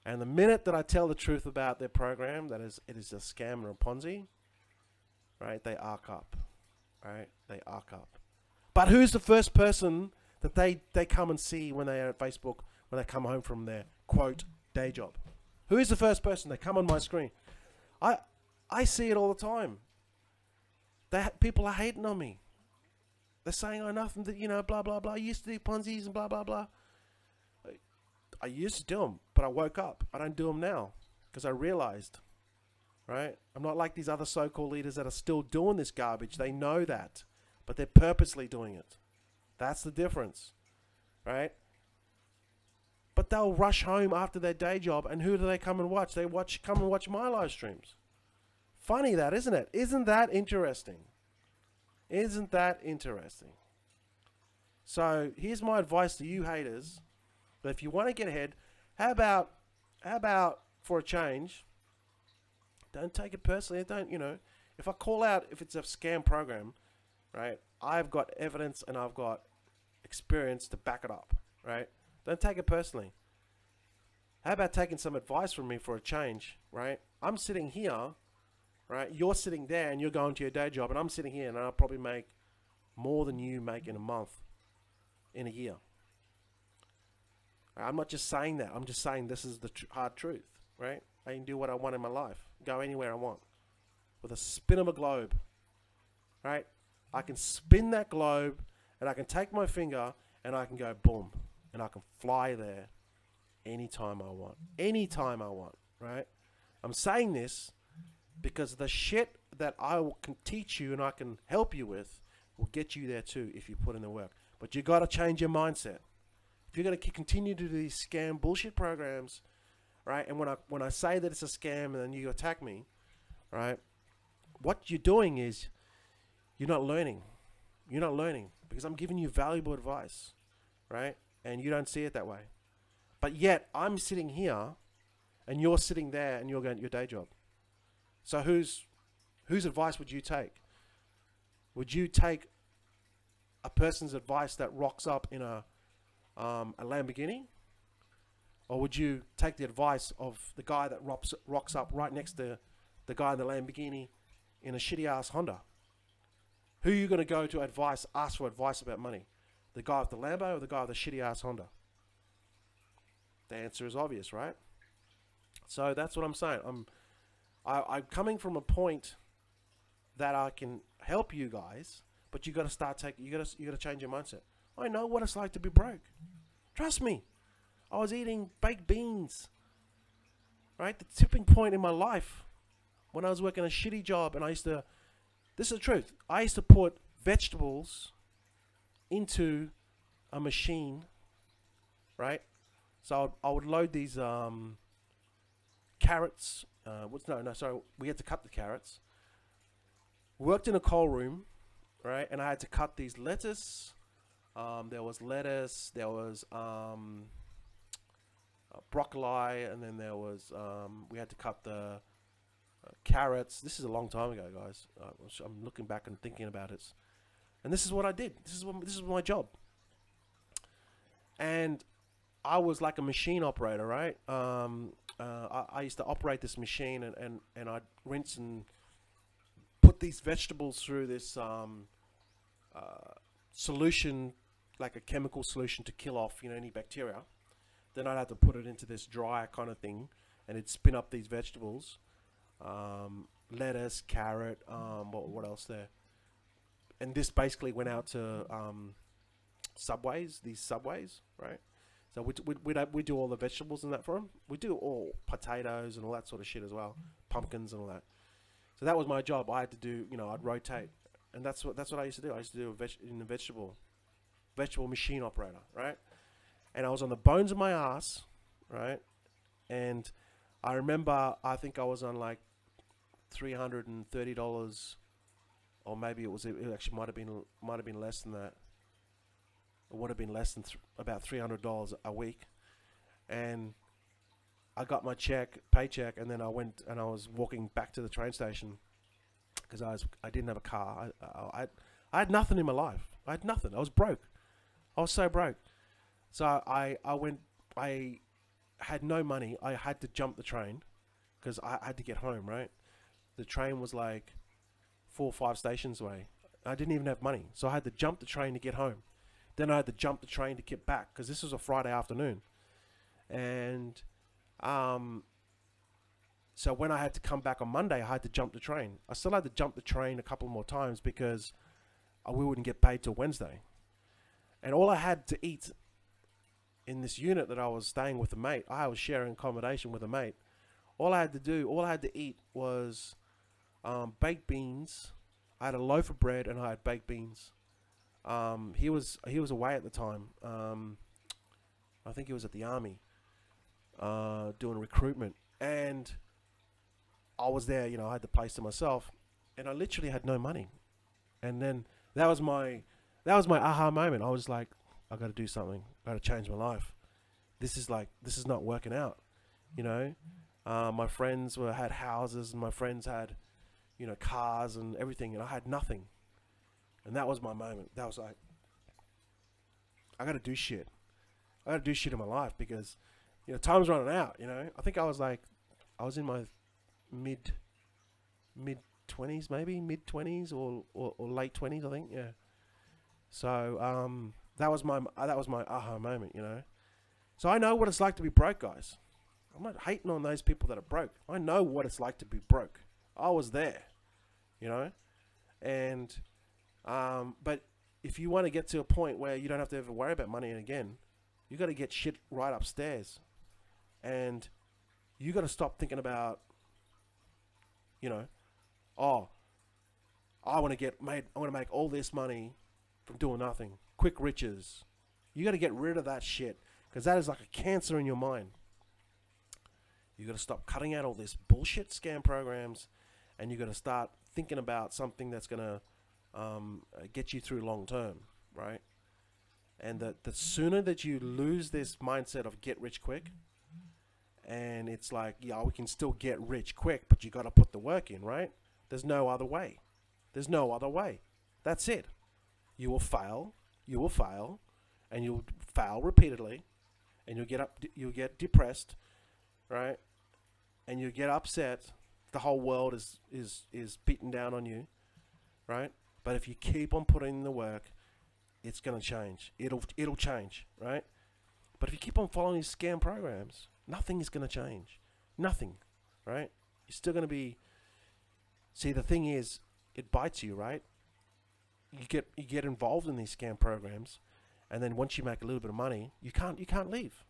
And the minute that I tell the truth about their program, that it is a scam and a Ponzi, right? They arc up, right? They arc up. But who's the first person that they come and see when they're at Facebook, when they come home from their, quote, day job? Who is the first person? They come on my screen. I see it all the time. People are hating on me. They're saying, oh, nothing, you know, blah, blah, blah. I used to do Ponzi's and blah, blah, blah. I used to do them, but I woke up. I don't do them now because I realized, right? I'm not like these other so-called leaders that are still doing this garbage. They know that, but they're purposely doing it. That's the difference, right? But they'll rush home after their day job, and who do they come and watch? They come and watch my live streams. Funny that, isn't it? Isn't that interesting? Isn't that interesting? So here's my advice to you haters. But if you want to get ahead, how about for a change, don't take it personally. Don't, you know, if I call out if it's a scam program, right, I've got evidence and I've got experience to back it up, right? Don't take it personally. How about taking some advice from me for a change, right? I'm sitting here, right? You're sitting there and you're going to your day job, and I'm sitting here and I'll probably make more than you make in a month, in a year. I'm not just saying that. I'm just saying this is the hard truth, right? I can do what I want in my life, go anywhere I want with a spin of a globe, right? I can spin that globe and I can take my finger and I can go boom, and I can fly there anytime I want. Anytime I want, right? I'm saying this because the shit that can teach you and I can help you with will get you there too if you put in the work. But you got to change your mindset. If you're going to continue to do these scam bullshit programs, right? And when I say that it's a scam and then you attack me, right? What you're doing is you're not learning. You're not learning because I'm giving you valuable advice, right? And you don't see it that way. But yet I'm sitting here and you're sitting there and you're going to your day job. So whose advice would you take? Would you take a person's advice that rocks up in a Lamborghini? Or would you take the advice of the guy that rocks up right next to the guy in the Lamborghini in a shitty ass Honda? Who are you going to go to ask for advice about money? The guy with the Lambo or the guy with the shitty ass Honda? The answer is obvious, right? So that's what I'm saying. I'm coming from a point that I can help you guys, but you got to start taking. You got to change your mindset. I know what it's like to be broke. Trust me. I was eating baked beans. Right, the tipping point in my life when I was working a shitty job, and I used to. This is the truth. I used to put vegetables into a machine, right? So I would load these carrots. Sorry. We had to cut the carrots. Worked in a coal room, right? And I had to cut these lettuce. There was lettuce. There was broccoli, and then there was we had to cut the carrots. This is a long time ago, guys. I'm looking back and thinking about it, and this is what I did. This is my job, and I was like a machine operator, right? I used to operate this machine, and I'd rinse and put these vegetables through this solution, like a chemical solution to kill off, any bacteria. Then I'd have to put it into this dryer kind of thing, and it'd spin up these vegetables, lettuce, carrot, what else there? And this basically went out to these subways, right? So we do all the vegetables and that for them. We do all potatoes and all that sort of shit as well, pumpkins and all that. So that was my job. I had to do, I'd rotate, and that's what I used to do. I used to do a vegetable machine operator, right? And I was on the bones of my ass, right? And I remember, I think I was on like $330 or maybe it actually might have been less than that. It would have been less than about $300 a week, and I got my paycheck, and then I went and I was walking back to the train station because I didn't have a car. I had nothing in my life. I had nothing. I was broke. I was so broke. So I had no money. I had to jump the train because I had to get home, right? The train was like 4 or 5 stations away. I didn't even have money. So I had to jump the train to get home. Then I had to jump the train to get back because this was a Friday afternoon. And so when I had to come back on Monday, I had to jump the train. I still had to jump the train a couple more times because we wouldn't get paid till Wednesday. And all I had to eat in this unit that I was staying with a mate, I was sharing accommodation with a mate. All I had to eat was baked beans. I had a loaf of bread and I had baked beans. He was away at the time. I think he was at the army, doing recruitment, and I was there. You know, I had the place to myself, and I literally had no money. And then that was my aha moment. I was like, I got to do something. I got to change my life. This is not working out. You know, my friends had houses, and my friends had, you know, cars and everything, and I had nothing. And that was my moment. That was like, I got to do shit. I got to do shit in my life because, you know, time's running out. You know, I think I was in my mid 20s, maybe mid 20s or late 20s, I think. Yeah. So that was my aha moment. You know, so I know what it's like to be broke, guys. I'm not hating on those people that are broke. I know what it's like to be broke. I was there. You know, and but if you want to get to a point where you don't have to ever worry about money again, you got to get shit right upstairs, and you got to stop thinking about, you know, oh, I want to make all this money from doing nothing, quick riches. You got to get rid of that shit because that is like a cancer in your mind. You got to stop cutting out all this bullshit scam programs, and you got to start thinking about something that's gonna get you through long term, right? And the sooner that you lose this mindset of get rich quick, and it's like, yeah, we can still get rich quick, but you got to put the work in, right? There's no other way. There's no other way. That's it. You will fail, and you'll fail repeatedly, and you'll get depressed, right? And you get upset. The whole world is beaten down on you, right? But if you keep on putting in the work, it's gonna change. It'll change, right? But if you keep on following these scam programs, nothing is gonna change. Nothing, right? You're still gonna be. See, the thing is, it bites you, right? You get involved in these scam programs, and then once you make a little bit of money, you can't leave.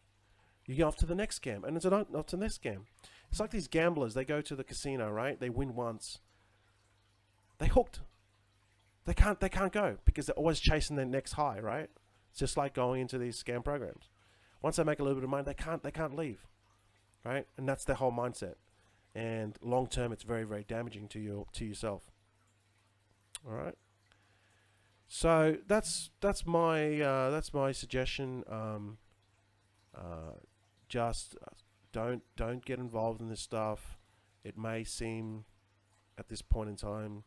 You go off to the next scam, and it's not to the next scam. It's like these gamblers. They go to the casino, right? They win once. They hooked. They can't go because they're always chasing their next high, right? It's just like going into these scam programs. Once they make a little bit of money, they can't leave, right? And that's their whole mindset. And long term, it's very, very damaging to yourself. All right. So that's my suggestion. Just don't get involved in this stuff. It may seem at this point in time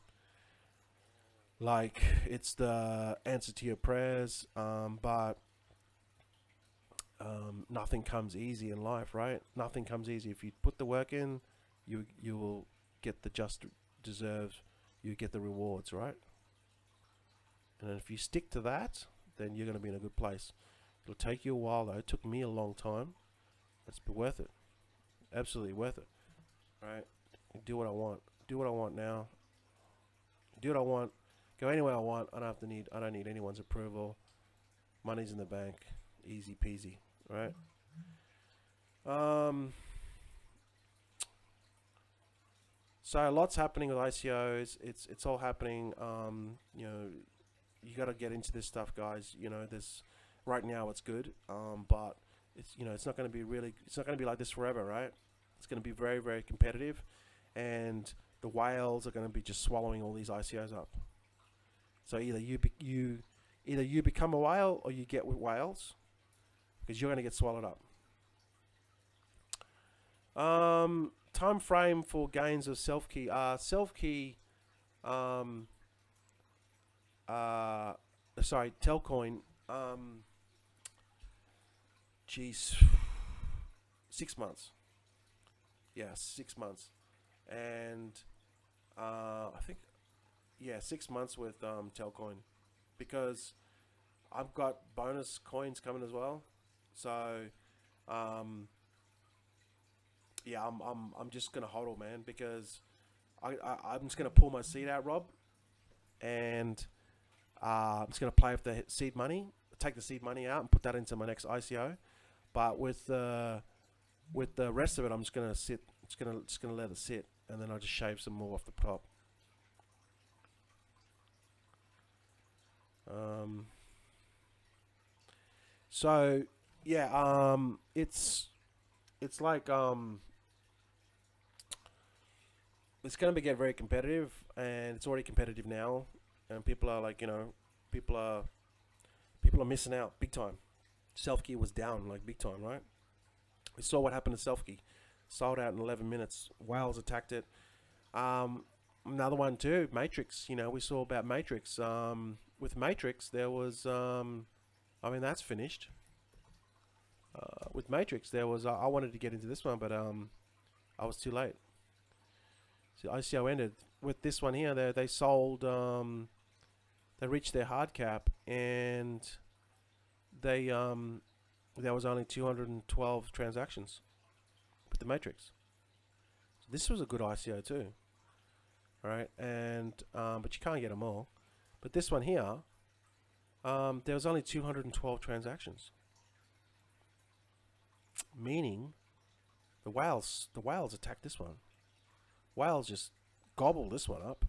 like it's the answer to your prayers, but nothing comes easy in life, right? Nothing comes easy. If you put the work in, you will get the just deserved. You get the rewards, right? And if you stick to that, then you're going to be in a good place. It'll take you a while though. It took me a long time. It's worth it. Absolutely worth it. Right? Do what I want. Do what I want now. Do what I want. Go anywhere I want. I don't need anyone's approval. Money's in the bank. Easy peasy. Right? So lots happening with ICOs. It's all happening. You know, you got to get into this stuff, guys. You know, right now it's good, but it's not going to be like this forever, right? It's going to be very, very competitive, and the whales are going to be just swallowing all these ICOs up. So either you become a whale or you get with whales, because you're going to get swallowed up. Time frame for gains of self-key. Self-key, sorry, Telcoin. Geez, 6 months. Yeah, 6 months, and I think, yeah, 6 months with Telcoin, because I've got bonus coins coming as well. So, yeah, I'm just gonna hodl, man, because I'm just gonna pull my seed out, Rob, and I'm just gonna play with the seed money, take the seed money out, and put that into my next ICO. But with the rest of it, I'm just gonna sit. Just gonna let it sit, and then I'll just shave some more off the top. So yeah, it's like it's going to get very competitive, and it's already competitive now, and people are like, people are missing out big time. Self-key was down like big time, right? We saw what happened to Self-key, sold out in 11 minutes. Whales attacked it. Another one too, Matrix. We saw about Matrix. With Matrix, there was, I mean, that's finished. With Matrix, there was, I wanted to get into this one, but I was too late. So ICO ended. With this one here, they sold, they reached their hard cap, and they there was only 212 transactions with the Matrix. So this was a good ICO too, right? And but you can't get them all. But this one here, there was only 212 transactions, meaning the whales attacked this one. Whales just gobbled this one up,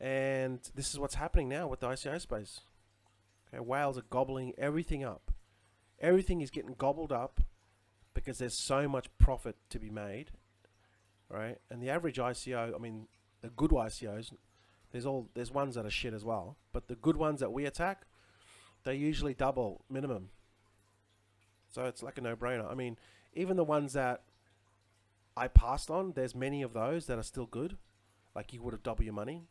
and this is what's happening now with the ICO space. Okay, whales are gobbling everything up. Everything is getting gobbled up because there's so much profit to be made, right? And the average ICO, I mean, the good ICOs, there's ones that are shit as well, but the good ones that we attack, they usually double minimum. So it's like a no-brainer. I mean, even the ones that I passed on, there's many of those that are still good. Like, you would have doubled your money.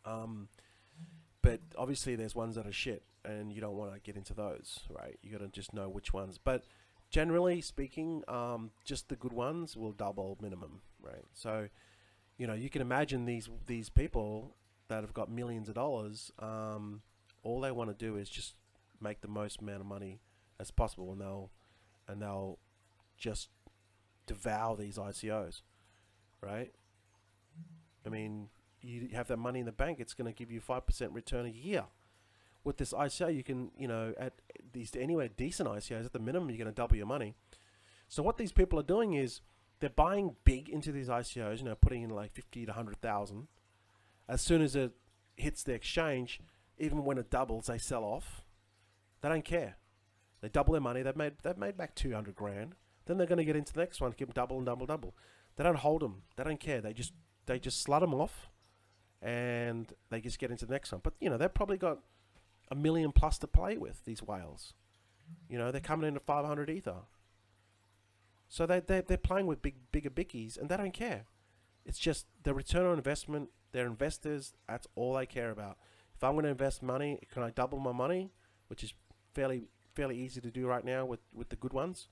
But obviously there's ones that are shit, and you don't want to get into those, right? You got to just know which ones. But generally speaking, just the good ones will double minimum, right? So, you can imagine these people that have got millions of dollars, all they want to do is just make the most amount of money as possible, and they'll just devour these ICOs, right? I mean, you have that money in the bank, it's going to give you 5% return a year. With this ICO, you can, at these anywhere decent ICOs, at the minimum, you're going to double your money. So what these people are doing is they're buying big into these ICOs, putting in like 50 to 100,000. As soon as it hits the exchange, even when it doubles, they sell off. They don't care. They double their money. They've made back 200 grand. Then they're going to get into the next one, keep them double and double, double. They don't hold them. They don't care. They just slut them off, and they just get into the next one. But they've probably got $1 million plus to play with, these whales. They're coming into 500 ether. So they're playing with bigger bickies, and they don't care. It's just the return on investment. They're investors. That's all they care about. If I'm going to invest money, can I double my money, which is fairly easy to do right now with the good ones.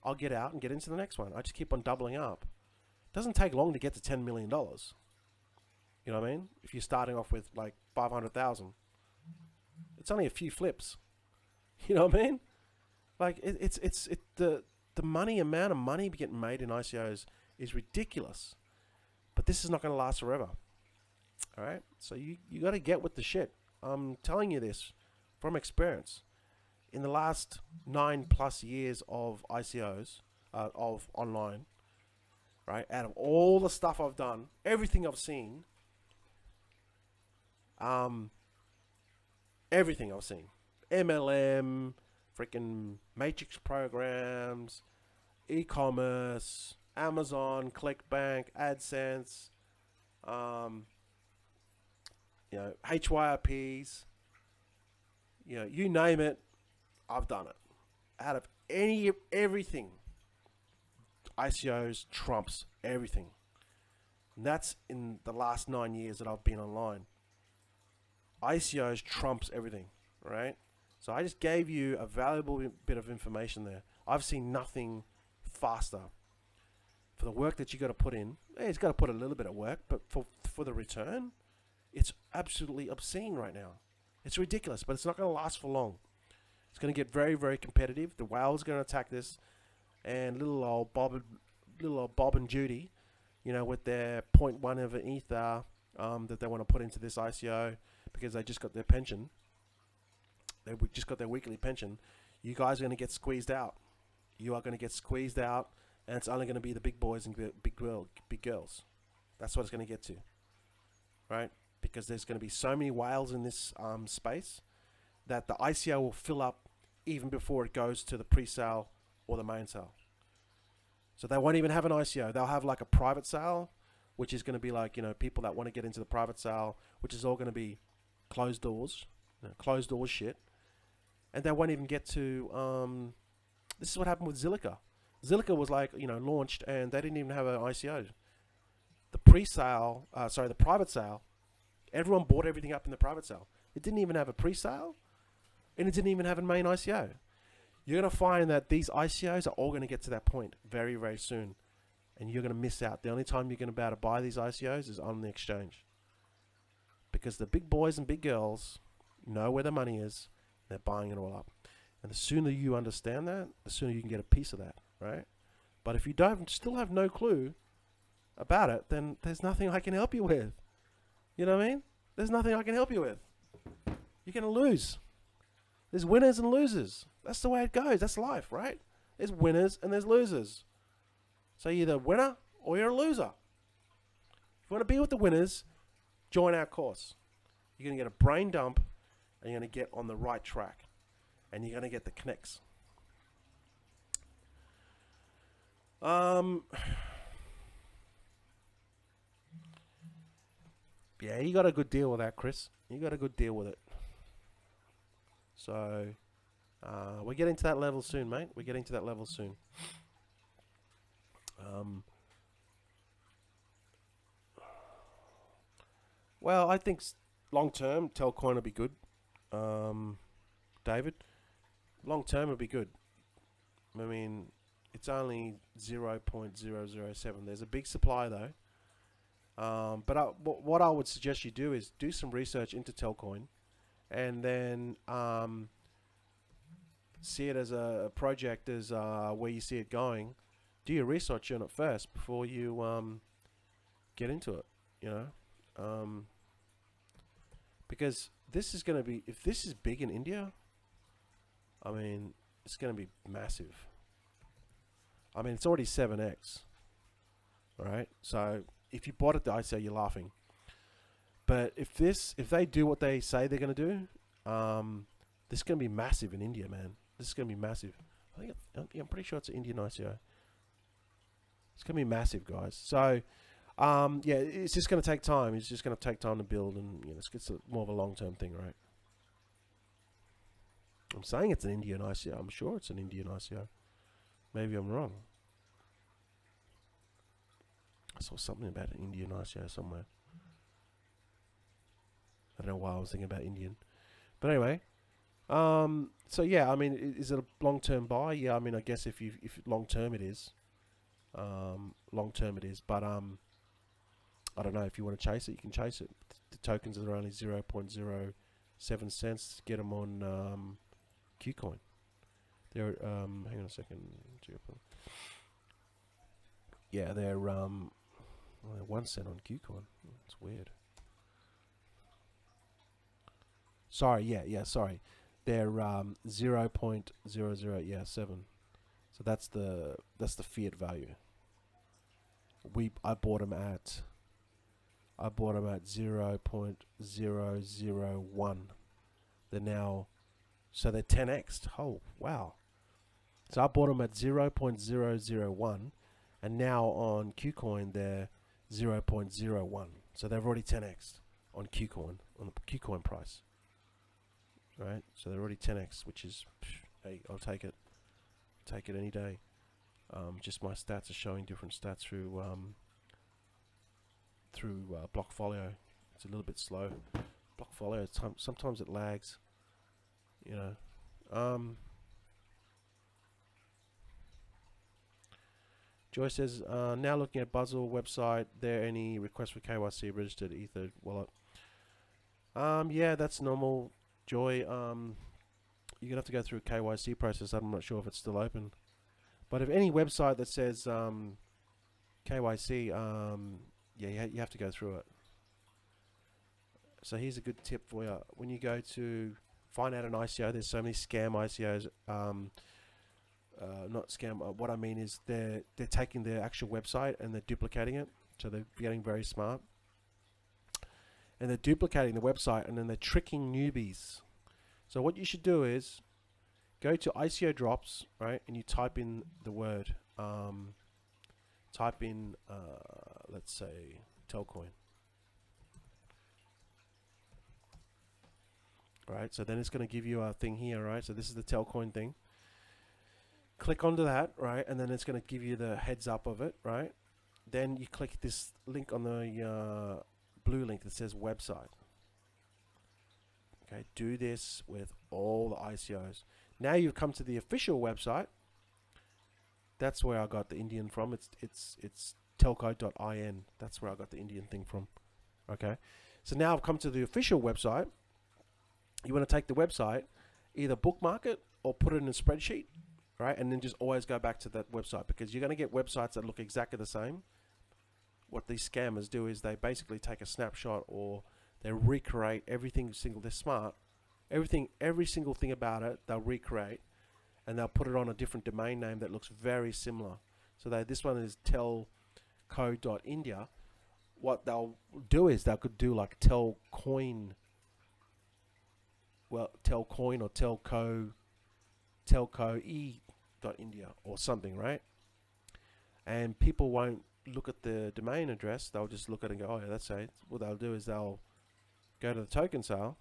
I'll get out and get into the next one. I just keep on doubling up. It doesn't take long to get to $10 million. You know what I mean? If you're starting off with like 500,000, it's only a few flips. You know what I mean? Like the amount of money getting made in ICOs is ridiculous. But this is not going to last forever. All right? So you got to get with the shit. I'm telling you this from experience. In the last 9+ years of ICOs, of online, right? Out of all the stuff I've done, everything I've seen, MLM, freaking matrix programs, e-commerce, Amazon, ClickBank, AdSense, you know, HYRPs, you know, you name it, I've done it. Out of everything, ICOs trumps everything. And that's in the last 9 years that I've been online. ICOs trumps everything, right? So I just gave you a valuable bit of information there. I've seen nothing faster. For the work that you got to put in, it's got to put a little bit of work, but for the return, it's absolutely obscene right now. It's ridiculous, but it's not going to last for long. It's going to get very, very competitive. The whale's going to attack this, and little old Bob and Judy, you know, with their 0.1 of an ether that they want to put into this ICO because they just got their pension. They just got their weekly pension. You guys are going to get squeezed out. You are going to get squeezed out, and it's only going to be the big boys and big girls. That's what it's going to get to, right? Because there's going to be so many whales in this space that the ICO will fill up even before it goes to the pre-sale or the main sale. So they won't even have an ICO. They'll have like a private sale, which is going to be like, you know, people that want to get into the private sale, which is all going to be closed doors, you know, closed doors shit. And they won't even get to, this is what happened with Zilliqa. Zilliqa was like, you know, launched and they didn't even have an ICO. The pre-sale, the private sale, everyone bought everything up in the private sale. It didn't even have a pre-sale and it didn't even have a main ICO. You're going to find that these ICOs are all going to get to that point very, very soon. And you're going to miss out. The only time you're going to be able to buy these ICOs is on the exchange. Because the big boys and big girls know where the money is. They're buying it all up. And the sooner you understand that, the sooner you can get a piece of that, right? But if you still have no clue about it, then there's nothing I can help you with. You know what I mean? There's nothing I can help you with. You're going to lose. There's winners and losers. That's the way it goes. That's life, right? There's winners and there's losers. So you're either a winner or you're a loser. If you want to be with the winners, join our course. You're going to get a brain dump and you're going to get on the right track. And you're going to get the connects. Yeah, you got a good deal with that, Chris. You got a good deal with it. So, we're getting to that level soon, mate. We're getting to that level soon. Well, I think long term, Telcoin will be good. David, long term will be good. I mean, it's only 0.007. There's a big supply though. But what I would suggest you do is do some research into Telcoin, and then see it as a project as where you see it going. Do your research on it first before you get into it. You know, because this is going to be, if this is big in India, I mean, it's going to be massive. I mean, it's already 7x, right? So if you bought it the ICO, you're laughing. But if they do what they say they're going to do, this is going to be massive in India, man. This is going to be massive. I'm pretty sure it's an Indian ICO. It's going to be massive, guys. So, yeah, it's just going to take time. It's just going to take time to build, and you know, it's more of a long-term thing, right? I'm saying it's an Indian ICO. I'm sure it's an Indian ICO. Maybe I'm wrong. I saw something about an Indian ICO somewhere. I don't know why I was thinking about Indian. But anyway, so yeah, I mean, is it a long-term buy? Yeah, I mean, I guess if long-term it is. Long-term it is. But I don't know, if you want to chase it, you can chase it. The tokens are only 0.07 cents. Get them on KuCoin. They're hang on a second. Yeah, they're 1 cent on KuCoin. It's weird. Sorry, yeah, sorry. They're 0.007. So that's the fiat value. I bought them at 0.001. They're now, so they're 10x. Oh wow! So I bought them at 0.001, and now on KuCoin they're 0.01. So they've already 10x on Qcoin, on the Qcoin price. Right, so they're already 10x, which is, hey, I'll take it. Take it any day. Just my stats are showing different stats through Blockfolio. It's a little bit slow. Blockfolio, sometimes it lags. You know. Joy says, now looking at Buzzle website, there any requests for KYC registered Ether wallet? Yeah, that's normal. Joy, you're gonna have to go through a KYC process. I'm not sure if it's still open, but if any website that says KYC, yeah, you have to go through it. So here's a good tip for you: when you go to find out an ICO, there's so many scam ICOs. Not scam. What I mean is they're taking their actual website and they're duplicating it. So they're getting very smart. And they're duplicating the website and then they're tricking newbies. So what you should do is go to ICO drops, right? And you type in the word, let's say, Telcoin. Right, so then it's going to give you a thing here, right? So this is the Telcoin thing. Click onto that, right? And then it's going to give you the heads up of it, right? Then you click this link on the blue link that says website. Okay, do this with all the ICOs. Now you've come to the official website. That's where I got the Indian from. It's telco.in. That's where I got the Indian thing from. Okay, so now I've come to the official website. You want to take the website, either bookmark it or put it in a spreadsheet, right? And then just always go back to that website, because you're going to get websites that look exactly the same. What these scammers do is they basically take a snapshot, or they recreate everything single. They're smart. Every single thing about it, they'll recreate, and they'll put it on a different domain name that looks very similar. So this one is telco.india. What they'll do is they could do like telcoin. Well, telcoin or telcoe.india or something, right? And people won't look at the domain address. They'll just look at it and go, oh yeah, that's it. What they'll do is they'll go to the token sale,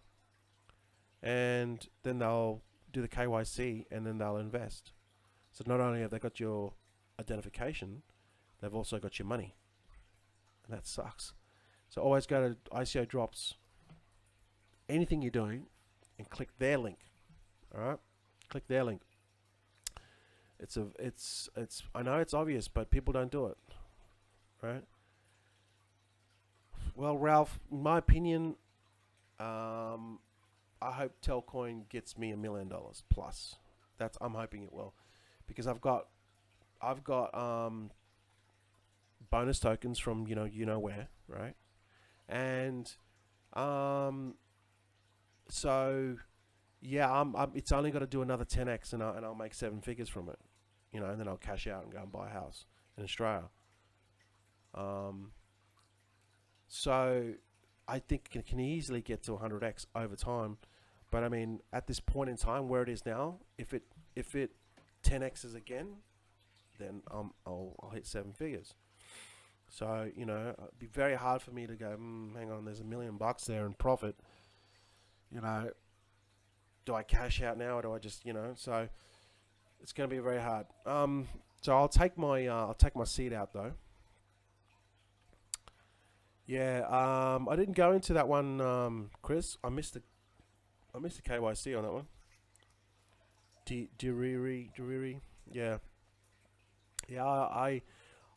and then they'll do the KYC, and then they'll invest. So not only have they got your identification, they've also got your money, and that sucks. So always go to ICO drops, anything you're doing, and click their link. All right, click their link. I know it's obvious, but people don't do it, right? Well, Ralph, in my opinion, I hope Telcoin gets me $1 million plus. I'm hoping it will, because I've got bonus tokens from you know where, right? And so yeah, it's only got to do another 10x, and I'll make 7 figures from it, you know, and then I'll cash out and go and buy a house in Australia. So I think it can easily get to 100x over time, but I mean, at this point in time where it is now, if it 10x's again, then I'll hit 7 figures. So you know, it'd be very hard for me to go, hang on, there's $1 million there in profit. You know, do I cash out now, or do I just, you know? So it's going to be very hard. So I'll take my seed out though. Yeah. I didn't go into that one, Chris. I missed the KYC on that one. Diriri. Yeah. Yeah. I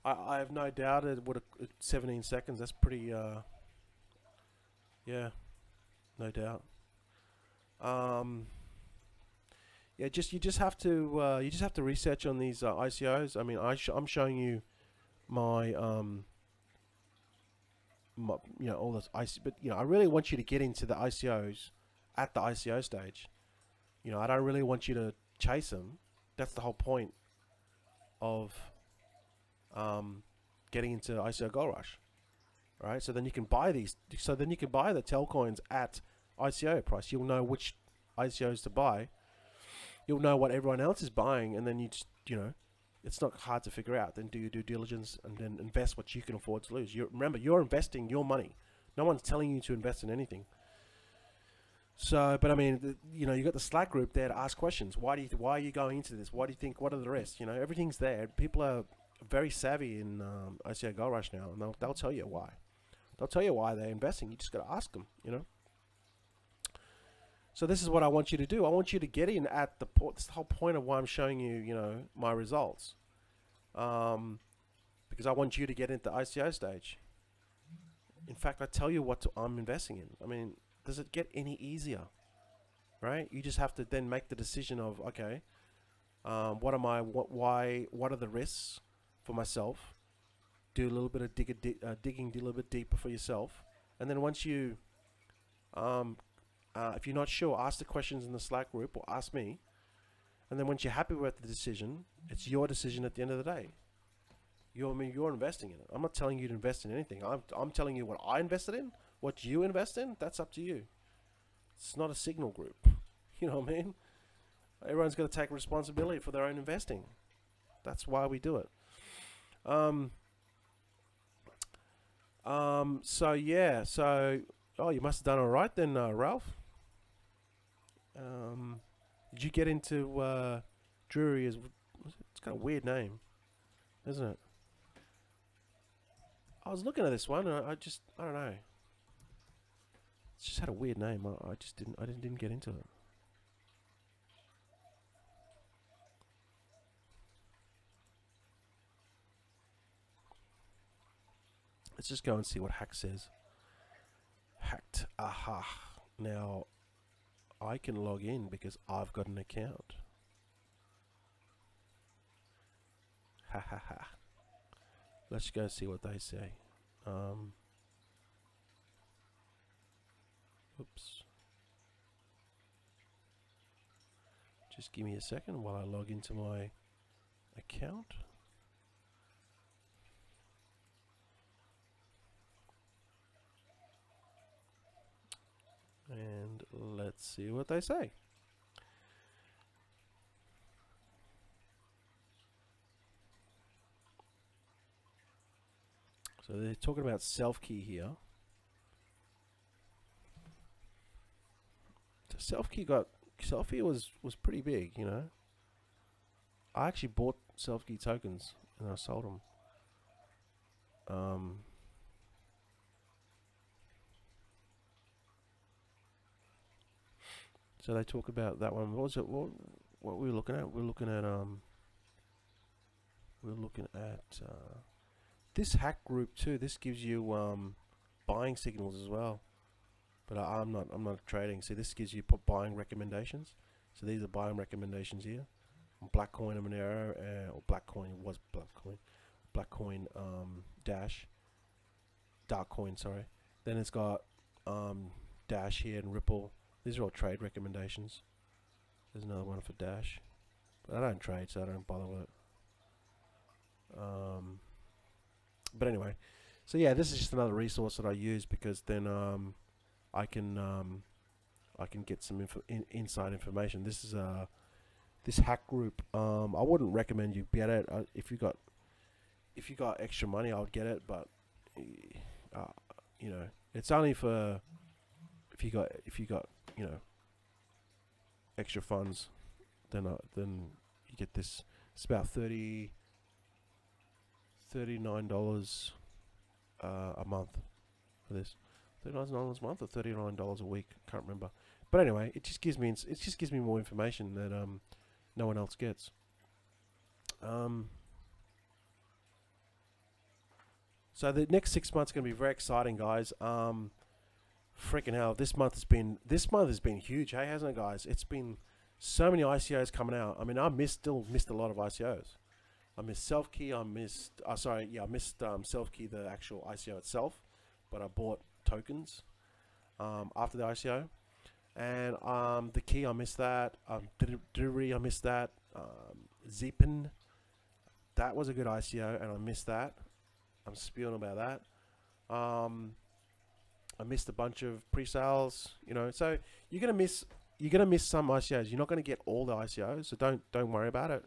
have no doubt it would have 17 seconds. That's pretty. Yeah. No doubt. Yeah, you just have to research on these ICOs. I mean, I'm showing you my you know, all this IC, but you know, I really want you to get into the ICOs at the ICO stage. You know, I don't really want you to chase them. That's the whole point of getting into ICO Gold Rush, right? So then you can buy these. So then you can buy the Telcoins at ICO price. You'll know which ICOs to buy. You'll know what everyone else is buying, and then you just, you know, it's not hard to figure out. Then do your due diligence and then invest what you can afford to lose. Remember, you're investing your money, No one's telling you to invest in anything. So, but I mean, you know, you got the Slack group there to ask questions. Why are you going into this? What do you think? What are the risks? You know, everything's there. People are very savvy in ICO Gold Rush now, and they'll tell you why. They'll tell you why they're investing. You just got to ask them. You know. So this is what I want you to do. I want you to get in at the this is the whole point of why I'm showing you, you know, my results, because I want you to get into the ICO stage. In fact, I tell you what I'm investing in. I mean, does it get any easier, right? You just have to then make the decision of, okay, what am I, what are the risks for myself? Do a little bit of digging a little bit deeper for yourself. And then once you, if you're not sure, ask the questions in the Slack group or ask me. And then once you're happy with the decision, it's your decision at the end of the day. You're investing in it. I'm not telling you to invest in anything. I'm telling you what I invested in. What you invest in, that's up to you. It's not a signal group. You know what I mean? Everyone's got to take responsibility for their own investing. That's why we do it. So yeah. So, oh, you must have done all right then, Ralph. Did you get into Drury? It's got a weird name, isn't it? I was looking at this one, and I don't know. It's just had a weird name. I didn't get into it. Let's just go and see what Hack says. Hacked. Aha. Now, I can log in because I've got an account. Ha ha ha. Let's go see what they say. Oops. Just give me a second while I log into my account. And let's see what they say. So they're talking about self-key here. So self-key was pretty big, you know. I actually bought self-key tokens and I sold them. So they talk about that one. What was it? What were we looking at? We're looking at this hack group too. This gives you buying signals as well. But I'm not trading. See, this gives you buying recommendations. So these are buying recommendations here. Blackcoin and Monero, or Blackcoin was Blackcoin Dash, Darkcoin, sorry. Then it's got Dash here and Ripple. These are all trade recommendations. There's another one for Dash, but I don't trade, so I don't bother with it. But anyway, so yeah, this is just another resource that I use because then I can get some inside information. This is this hack group. I wouldn't recommend you get it if you got extra money. I would get it, but you know, it's only for if you got you know, extra funds. Then you get this. It's about $39 a month for this. $39 a month or $39 a week. Can't remember. But anyway, it just gives me more information that no one else gets. So the next 6 months are going to be very exciting, guys. Freaking hell, this month has been huge, hey, hasn't it, guys? It's been so many ICOs coming out. I mean, still missed a lot of ICOs. I missed Self-Key. I missed Self-Key, the actual ICO itself, but I bought tokens after the ICO, and the key, I missed that. Duri, I missed that. Zeepin, that was a good ICO, and I missed that. I'm spewing about that. I missed a bunch of pre-sales, you know. So you're gonna miss some ICOs. You're not gonna get all the ICOs, so don't worry about it.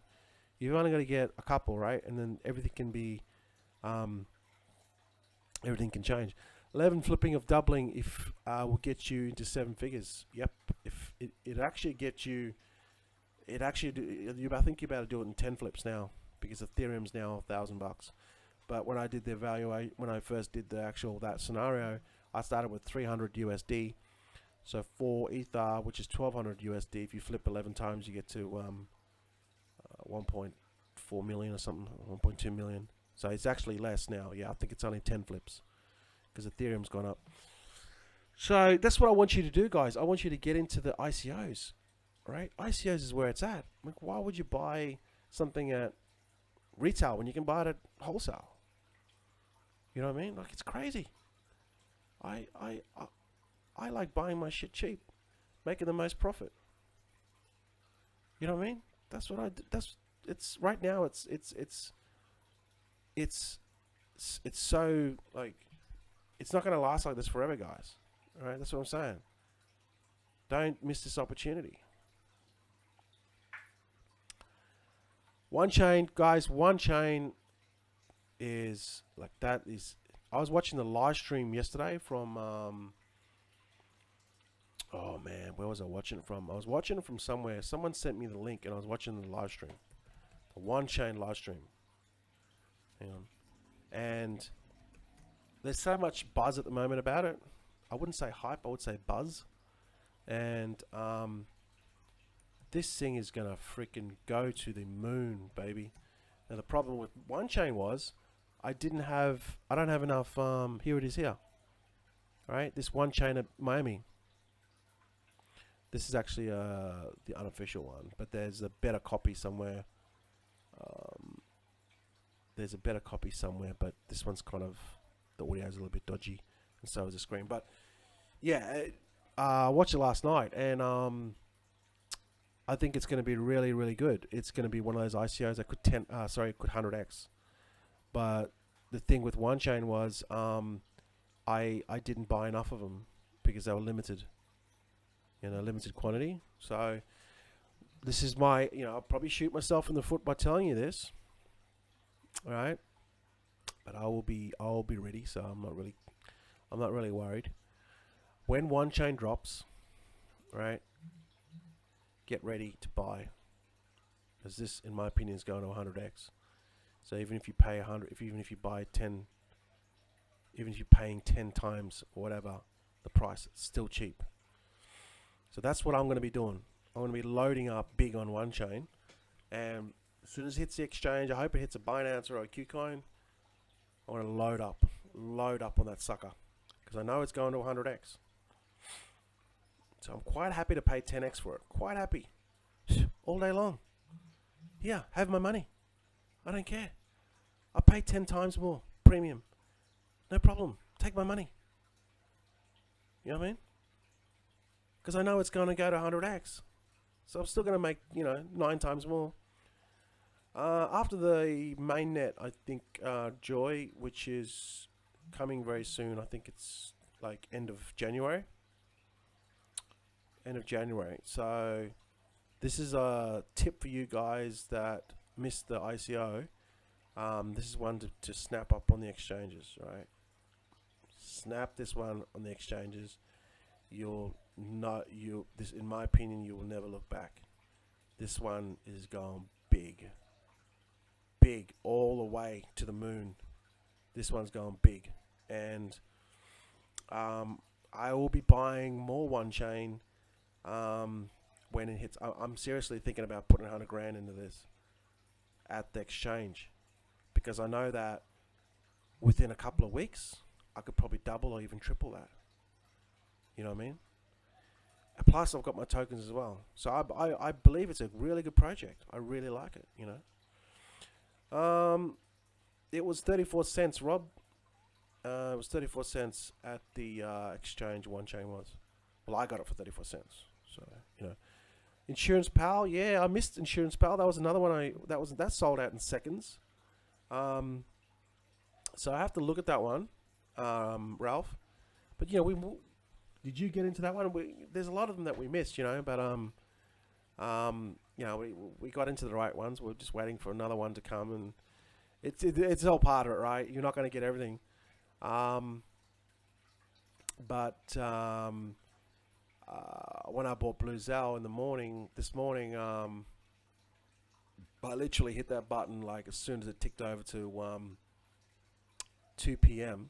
You're only gonna get a couple, right? And then everything can be everything can change. 11 flipping of doubling if will get you into 7 figures. Yep. If it actually gets you, I think you're about to do it in 10 flips now, because Ethereum's now $1,000. But when I did the evaluation, when I first did the actual that scenario, I started with 300 USD. So for Ether, which is 1200 USD, if you flip 11 times, you get to 1.4 million or something, 1.2 million. So it's actually less now. Yeah, I think it's only 10 flips because Ethereum's gone up. So that's what I want you to do, guys. I want you to get into the ICOs, right? ICOs is where it's at. Like, why would you buy something at retail when you can buy it at wholesale? You know what I mean? Like, it's crazy. I like buying my shit cheap, making the most profit. You know what I mean? That's what I do. It's right now. It's so, like, it's not going to last like this forever, guys. All right, that's what I'm saying. Don't miss this opportunity. One chain, guys. One chain is like that. I was watching the live stream yesterday from. Oh man, where was I watching it from? I was watching it from somewhere. Someone sent me the link, and I was watching the live stream, the one chain live stream. Hang on, and there's so much buzz at the moment about it. I wouldn't say hype, I would say buzz. And this thing is gonna freaking go to the moon, baby. Now the problem with one chain was I don't have enough. Here it is here. All right, this one chain at Miami. This is actually the unofficial one, but there's a better copy somewhere. There's a better copy somewhere, but this one's kind of, the audio is a little bit dodgy, and so is the screen. But yeah, I watched it last night, and I think it's going to be really, really good. It's going to be one of those ICOs that could could 100x. But the thing with one chain was I didn't buy enough of them because they were limited, limited quantity. So this is my, I'll probably shoot myself in the foot by telling you this. All right, but I'll be ready. So I'm not really worried. When one chain drops, right, get ready to buy, because this, in my opinion, is going to 100x. So even if you pay 100, even if you buy 10, even if you're paying 10 times or whatever the price, it's still cheap. So that's what I'm going to be doing. I'm going to be loading up big on one chain, and as soon as it hits the exchange, I hope it hits a Binance or a KuCoin, I want to load up on that sucker, because I know it's going to 100x. So I'm quite happy to pay 10x for it. Quite happy, all day long. Yeah, have my money. I don't care. I pay 10 times more premium. No problem. Take my money. You know what I mean? Because I know it's going to go to 100x. So I'm still going to make, 9 times more. After the mainnet, I think Joy, which is coming very soon. I think it's like end of January. So this is a tip for you guys that missed the ICO. This is one to snap up on the exchanges, right? Snap this one on the exchanges. This, in my opinion, you will never look back. This one is going big all the way to the moon. This one's going big, and I will be buying more one chain when it hits. I'm seriously thinking about putting 100 grand into this at the exchange, because I know that within a couple of weeks I could probably double or even triple that. You know what I mean? And plus I've got my tokens as well. So I believe it's a really good project. I really like it, It was 34 cents, Rob. It was 34 cents at the exchange one chain was. Well, I got it for 34 cents. So, Insurance Pal, yeah, I missed Insurance Pal. That was another one that sold out in seconds. So I have to look at that one, Ralph. But did you get into that one? There's a lot of them that we missed, but we got into the right ones. We're just waiting for another one to come, and it's all part of it, right? You're not going to get everything. But when I bought Blue Zell in the morning, this morning, I literally hit that button like as soon as it ticked over to 2 p.m.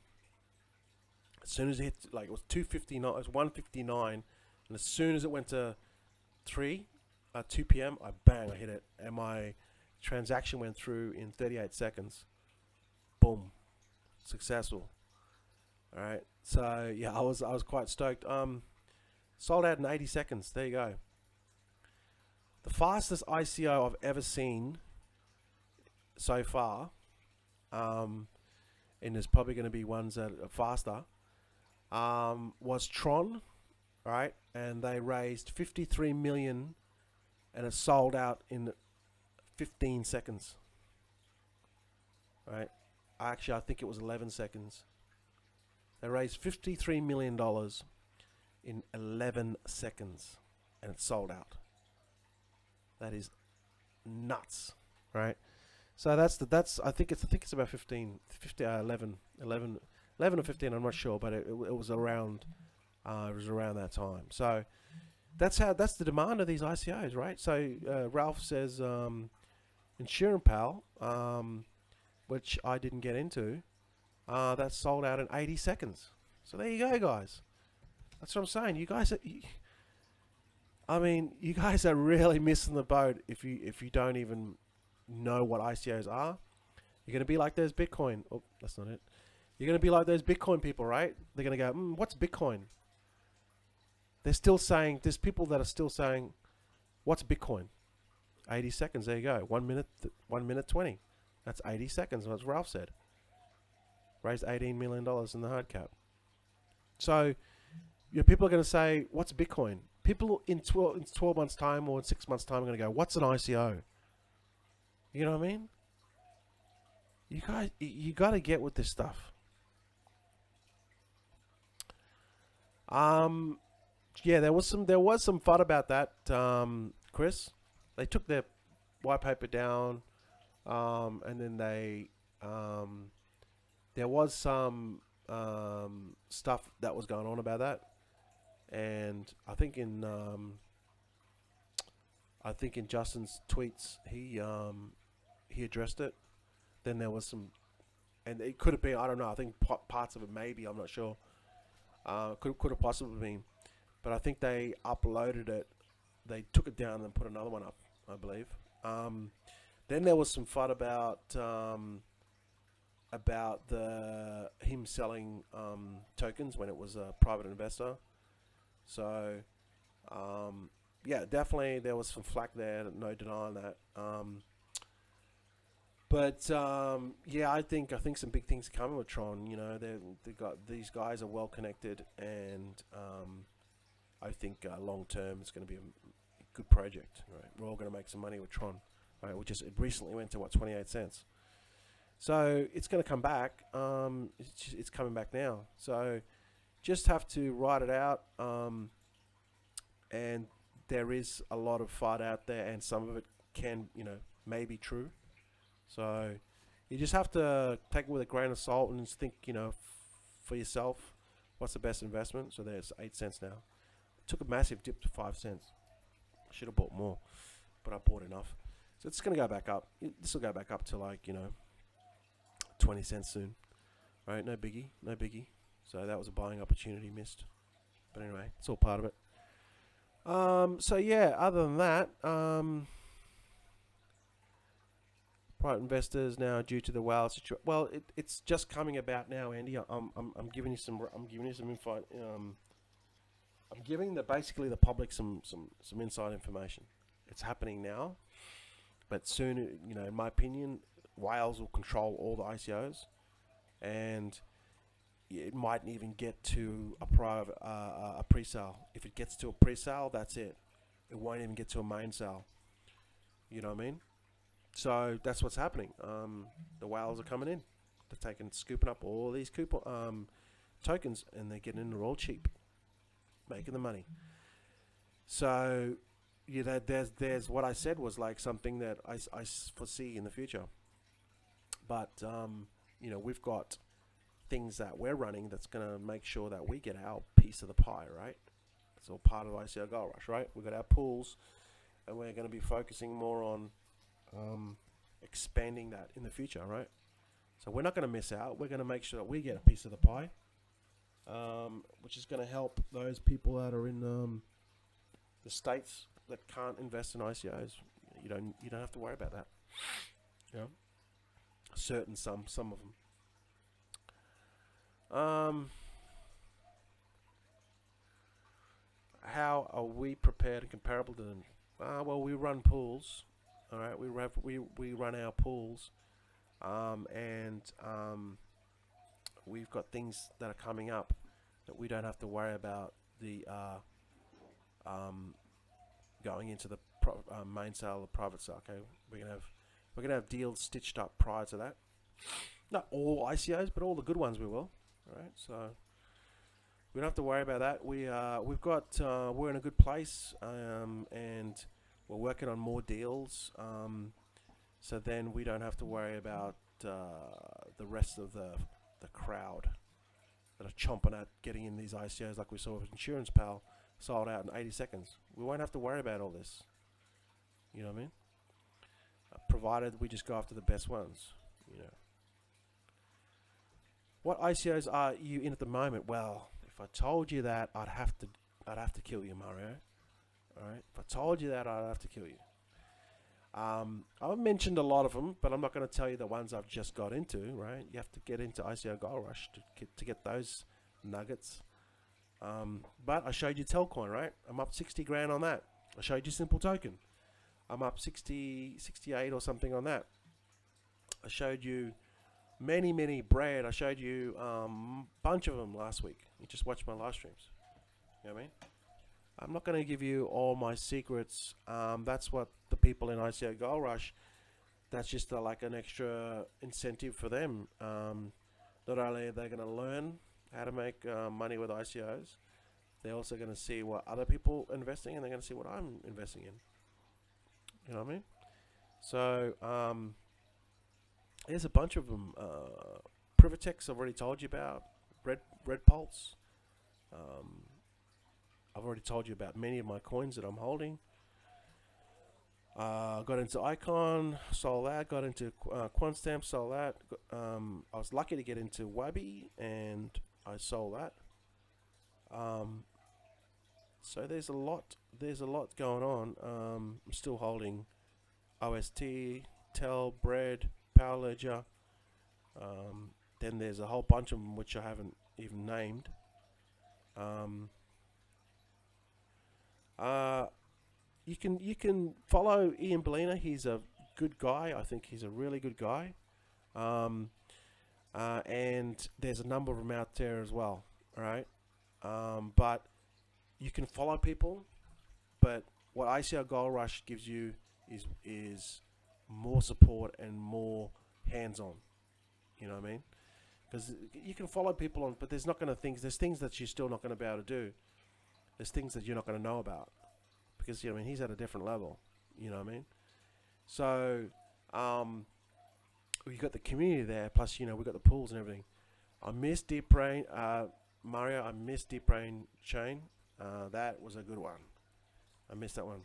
As soon as it hit, like it was 2:59, it was 1:59, and as soon as it went to 2 p.m., I hit it, and my transaction went through in 38 seconds. Boom, successful. All right, so yeah, I was quite stoked. Sold out in 80 seconds. There you go. The fastest ICO I've ever seen so far, and there's probably going to be ones that are faster, was Tron, right? And they raised 53 million, and it sold out in 15 seconds, right? Actually, I think it was 11 seconds. They raised $53 million in 11 seconds, and it sold out. That is nuts, right? So that's I think it's about 11 or 15. I'm not sure, but it was around that time. So that's the demand of these ICOs, right? So Ralph says Insurance Pal, which I didn't get into, that sold out in 80 seconds. So there you go, guys. That's what I'm saying. You guys you guys are really missing the boat if you don't even know what ICOs are. You're gonna be like those Bitcoin. Oh, that's not it. You're gonna be like those Bitcoin people, right? They're gonna go, what's Bitcoin? They're still saying. There's people that are still saying, what's Bitcoin? 80 seconds. There you go. 1 minute. 1 minute 20. That's 80 seconds. As Ralph said. Raised $18 million in the hard cap. So, people are going to say, what's Bitcoin? People in 12 months' time or in 6 months' time are going to go, what's an ICO? You know what I mean? You guys, you got to get with this stuff. Yeah, there was some fun about that, Chris. They took their white paper down, and then there was some stuff that was going on about that. And I think in Justin's tweets he addressed it. Then there was some, and it could have been, I don't know. I think parts of it maybe, I'm not sure. Could have possibly been, but I think they uploaded it. They took it down and put another one up, I believe. Then there was some fun about him selling tokens when it was a private investor. So, yeah, definitely there was some flack there, no denying that. Yeah, I think some big things are coming with Tron. You know, they got, these guys are well connected, and I think long term it's going to be a good project. Right, we're all going to make some money with Tron. Right, it recently went to what, 28 cents. So it's going to come back. It's coming back now. So just have to write it out. And there is a lot of FUD out there, and some of it can, may be true. So you just have to take it with a grain of salt and just think, for yourself, what's the best investment. So there's 8 cents now. Took a massive dip to 5 cents. I should have bought more, but I bought enough. So it's going to go back up. This will go back up to 20 cents soon. All right, no biggie. So that was a buying opportunity missed. But anyway, it's all part of it. So yeah, other than that, private investors now due to the whale situation. Well, it's just coming about now, Andy. I'm giving you some info. I'm giving basically the public some inside information. It's happening now, but soon, in my opinion, whales will control all the ICOs, and it might even get to a pre-sale. If it gets to a pre-sale, that's it. It won't even get to a main sale. You know what I mean? So that's what's happening. The whales are coming in. They're scooping up all these tokens, and they're getting in. They're all cheap, making the money. So there's what I said was like something that I foresee in the future. But we've got things that we're running that's going to make sure that we get our piece of the pie, right? It's all part of ICO Gold Rush, right? We've got our pools, and we're going to be focusing more on expanding that in the future, right? So we're not going to miss out. We're going to make sure that we get a piece of the pie, which is going to help those people that are in the states that can't invest in ICOs. You don't have to worry about that. You know, some of them. How are we prepared and comparable to them? Well, we run pools. All right, we run our pools, and we've got things that are coming up that we don't have to worry about the going into the main sale or private sale. Okay, we're gonna have deals stitched up prior to that. Not all ICOs, but all the good ones we will. All right, so we don't have to worry about that. We're in a good place, and we're working on more deals. So then we don't have to worry about the rest of the crowd that are chomping at getting in these ICOs, like we saw with Insurance Pal, sold out in 80 seconds. We won't have to worry about all this. You know what I mean? Provided we just go after the best ones. You know. What ICOs are you in at the moment? Well, if I told you that, I'd have to kill you, Mario. All right. If I told you that, I'd have to kill you. I've mentioned a lot of them, but I'm not going to tell you the ones I've just got into. Right? You have to get into ICO Gold Rush to get those nuggets. But I showed you Telcoin, right? I'm up 60 grand on that. I showed you Simple Token. I'm up 68 or something on that. I showed you many bread. I showed you a bunch of them last week. You just watched my live streams. You know what I mean? I'm not going to give you all my secrets. That's what the people in ICO Gold Rush, that's just like an extra incentive for them. Not only are they going to learn how to make money with ICOs, they're also going to see what other people are investing, and they're going to see what I'm investing in. You know what I mean? So there's a bunch of them. Privatex I've already told you about. Red Pulse. I've already told you about many of my coins that I'm holding. Got into Icon, sold that. Got into Quantstamp, sold that. I was lucky to get into Wabi, and I sold that. So there's a lot going on. I'm still holding OST, Tel, Bread, Power Ledger. Then there's a whole bunch of them which I haven't even named. You can follow Ian Bellina. He's a good guy. I think he's a really good guy. And there's a number of them out there as well. All right. But you can follow people, but what ICO Gold Rush gives you is more support and more hands-on. You know what I mean? Because you can follow people on, but there's things that you're still not going to be able to do. There's things that you're not going to know about, because, you know what I mean, he's at a different level. You know what I mean? So we've got the community there, plus, you know, we've got the pools and everything. I miss Deep Brain, Mario. I miss Deep Brain Chain. That was a good one. I missed that one.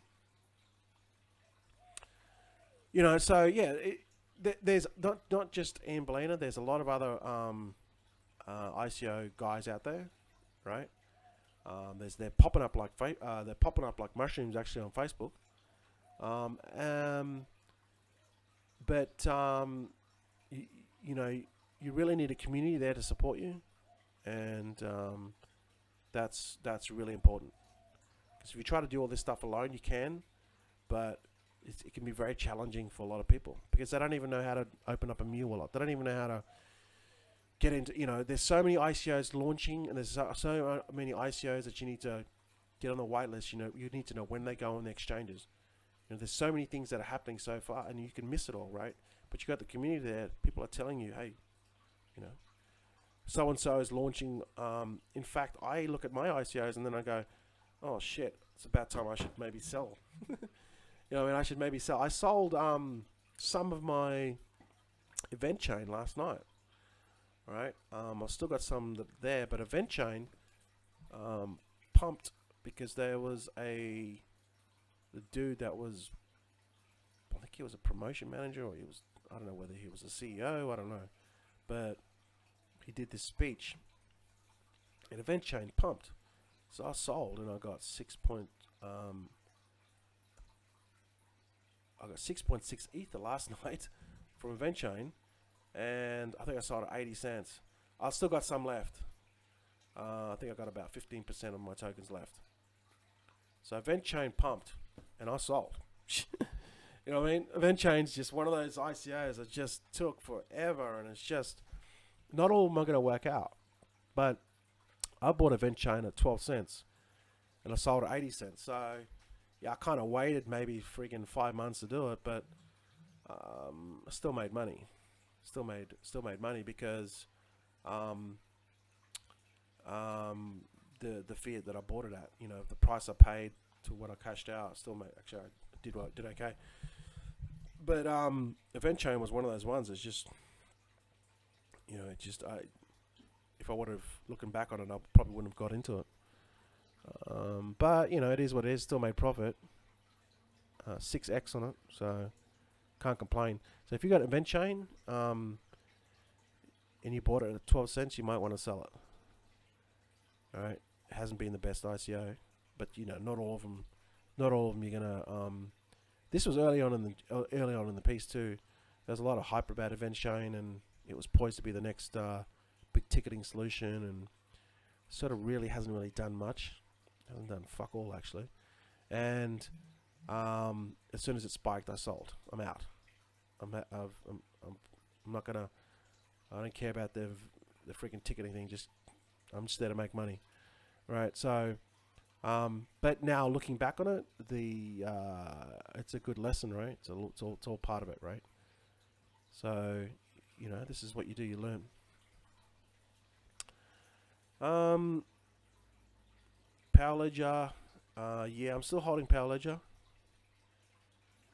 You know, so yeah, there's not just Ian Bellina. There's a lot of other ICO guys out there, right? They're popping up like mushrooms actually on Facebook. But you know, you really need a community there to support you, and that's really important. Because if you try to do all this stuff alone, you can, but it can be very challenging for a lot of people, because they don't even know how to open up a Mu wallet. They don't even know how to get into, you know, there's so many ICOs launching, and there's so many ICOs that you need to get on the whitelist. You know, you need to know when they go on the exchanges. You know, there's so many things that are happening so far, and you can miss it all, right? But you got the community there. People are telling you, hey, you know, so and so is launching. In fact, I look at my ICOs and then I go, oh shit, it's about time I should maybe sell. You know, I mean, I should maybe sell. I sold some of my event chain last night. right? I've still got some there, but Event Chain pumped because there was the dude that was, I think he was a promotion manager, or he was, I don't know whether he was a CEO, I don't know, but he did this speech, and Event Chain pumped, so I sold, and I got 6.6 Ether last night from Event Chain, and I think I sold at 80 cents. I've still got some left. I think I got about 15% of my tokens left. So Event Chain pumped, and I sold. You know what I mean? Event Chain's just one of those ICOs that just took forever, and it's just not all of them are going to work out. But I bought Event Chain at 12 cents, and I sold at 80 cents. So yeah, I kind of waited maybe freaking 5 months to do it, but I still made money. Still made money because the fiat that I bought it at, you know, the price I paid to what I cashed out, I still made. Actually, I did okay. But Event Chain was one of those ones that's just, you know, if I would have, looking back on it, I probably wouldn't have got into it. But you know, it is what it is. Still made profit, 6x on it, so can't complain. So if you got Event Chain and you bought it at 12 cents, you might want to sell it. All right, it hasn't been the best ICO, but you know, not all of them you're gonna. This was early on in the piece too. There's a lot of hype about Event Chain, and it was poised to be the next big ticketing solution, and sort of hasn't really done much. Hasn't done fuck all actually. And as soon as it spiked, I sold. I'm out. I'm not gonna. I don't care about the freaking ticketing thing. I'm just there to make money, right? So, but now looking back on it, it's a good lesson, right? It's all part of it, right? So, you know, this is what you do. You learn. Power Ledger, yeah, I'm still holding Power Ledger.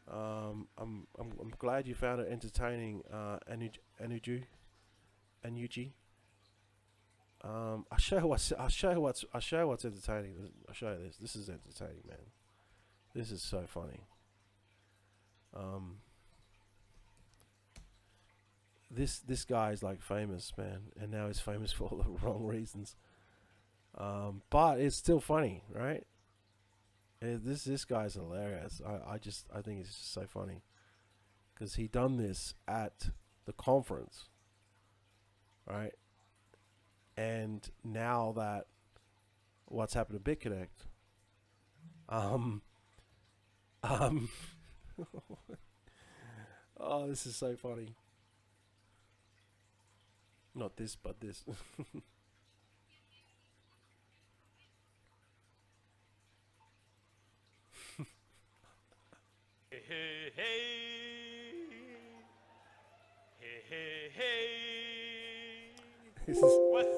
I'm glad you found it entertaining, Anuji. I'll show you what's entertaining. I'll show you this. This is entertaining, man. This is so funny. This guy is like famous, man, and now he's famous for all the wrong reasons. But it's still funny, right? This guy's hilarious. I think it's just so funny because he done this at the conference, right? And now that what's happened to BitConnect, oh, this is so funny. Not this, but this. Hey, hey, hey, hey, hey. This is what's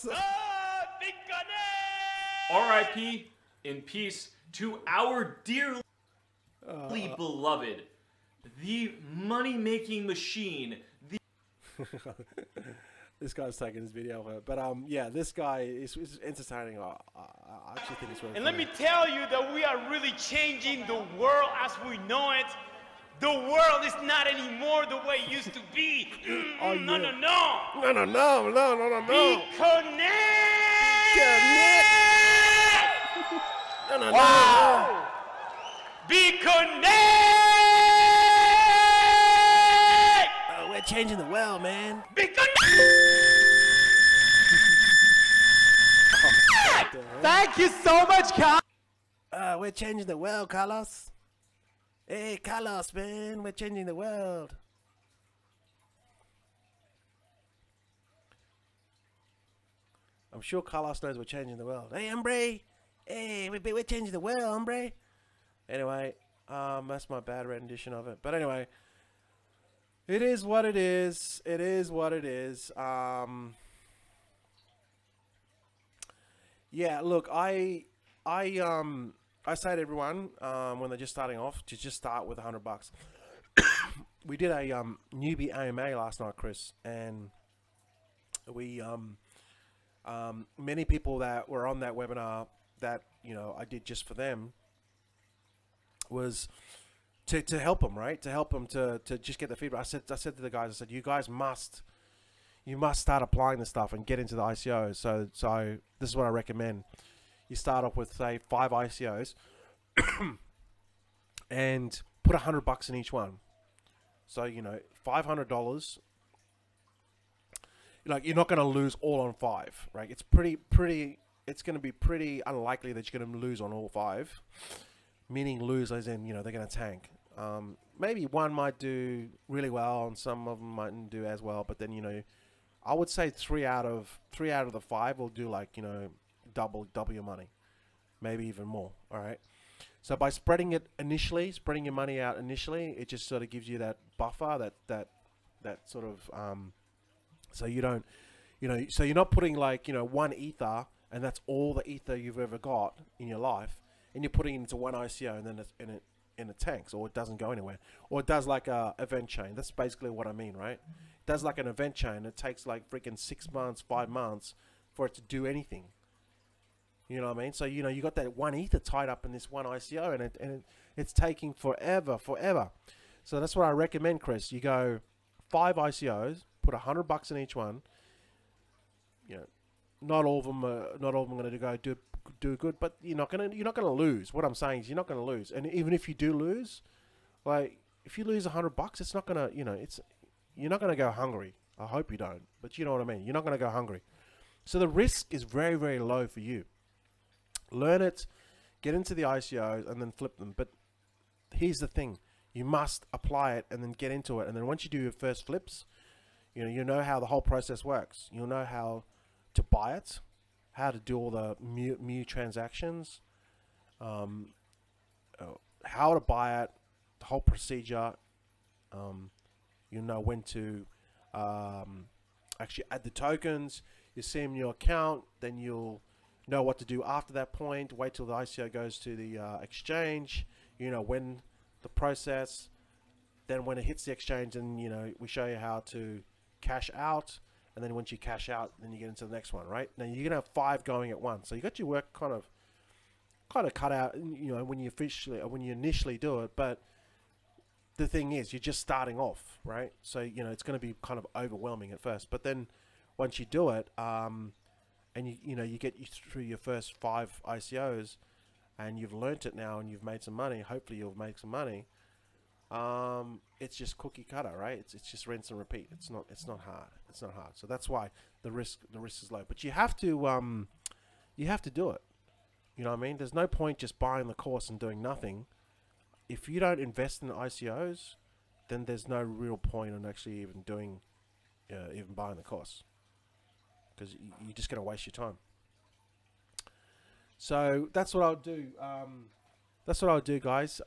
up? R.I.P. in peace to our dearly beloved, the money-making machine. This guy's taking his video of it, but yeah, this guy is entertaining. I actually think it's really. And funny. let me tell you that we are really changing the world as we know it. The world is not anymore the way it used to be. Oh, No, yeah. no, no. No. Be connect. No. Wow. Be connect. Oh, we're changing the world, man. Be connect. Thank you so much, Carl. We're changing the world, Carlos. Hey, Carlos, man, we're changing the world. I'm sure Carlos knows we're changing the world. Hey, hombre. Hey, we're changing the world, hombre. Anyway, that's my bad rendition of it. But anyway, it is what it is. It is what it is. Yeah, look, I say to everyone when they're just starting off to just start with $100. we did a newbie AMA last night, Chris, and we many people that were on that webinar that I did just for them was to help them, right? To help them to just get the feedback. I said to the guys, I said, you guys must start applying this stuff and get into the ICOs. So this is what I recommend. You start off with, say, 5 ICOs and put $100 in each one. So, $500, you're not going to lose all on 5, right? It's it's going to be pretty unlikely that you're going to lose on all 5, meaning lose as in, they're going to tank. Maybe one might do really well and some of them mightn't do as well, but then, I would say 3 out of the 5 will do double your money, maybe even more. All right. So by spreading your money out initially, it just sort of gives you that buffer, that sort of, so you don't, so you're not putting 1 ether and that's all the ether you've ever got in your life, and you're putting it into 1 ICO and then it tanks, or it doesn't go anywhere, or it does like a event chain. That's basically what I mean, right? It does like an event chain. It takes freaking 6 months, 5 months for it to do anything. You know what I mean? So, you got that 1 ether tied up in this 1 ICO, and it's taking forever. So that's what I recommend, Chris. You go 5 ICOs, put $100 in each one. Not all of them are going to go do good, but you're not gonna lose. What I'm saying is you're not gonna lose. And even if you do lose, if you lose $100, it's not gonna, you're not gonna go hungry. I hope you don't, but you know what I mean. You're not gonna go hungry. So the risk is very, very low for you. Learn it, get into the ICOs, and then flip them. But here's the thing: you must apply it and then get into it. And then once you do your first flips, you know how the whole process works. You'll know how to buy it, how to do all the mu transactions, how to buy it, the whole procedure. You know when to actually add the tokens. You see them in your account, then you'll know what to do after that point. Wait till the ICO goes to the exchange. When the process, then when it hits the exchange, and we show you how to cash out. And then once you cash out, then you get into the next one, right? Now you're gonna have 5 going at once, so you got your work kind of cut out, when you initially do it. But the thing is, you're just starting off, right? So it's gonna be kind of overwhelming at first, but then once you do it, and you get through your first 5 ICOs, and you've learnt it now, and you've made some money. Hopefully, you'll make some money. It's just cookie cutter, right? It's just rinse and repeat. It's not hard. It's not hard. So that's why the risk is low. But you have to do it. You know what I mean? There's no point just buying the course and doing nothing. If you don't invest in the ICOs, then there's no real point in actually even buying the course, because you're just going to waste your time. So that's what I'll do. That's what I'll do, guys.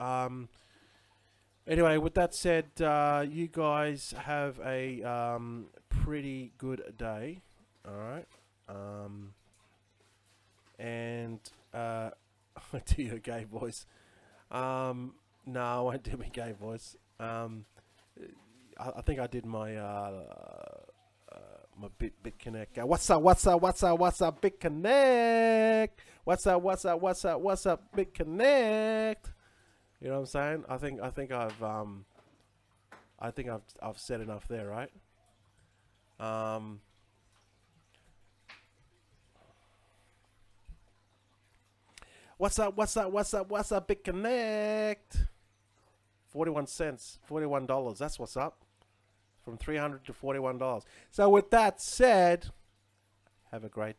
Anyway, with that said, you guys have a pretty good day. All right. And do your gay voice. No, I won't do my gay voice. I think I did my my BitConnect. What's up, BitConnect? What's up, BitConnect? You know what I'm saying? I think I've said enough there, right? What's up, BitConnect? 41 cents, $41. That's what's up. From $300 to $41. So with that said, have a great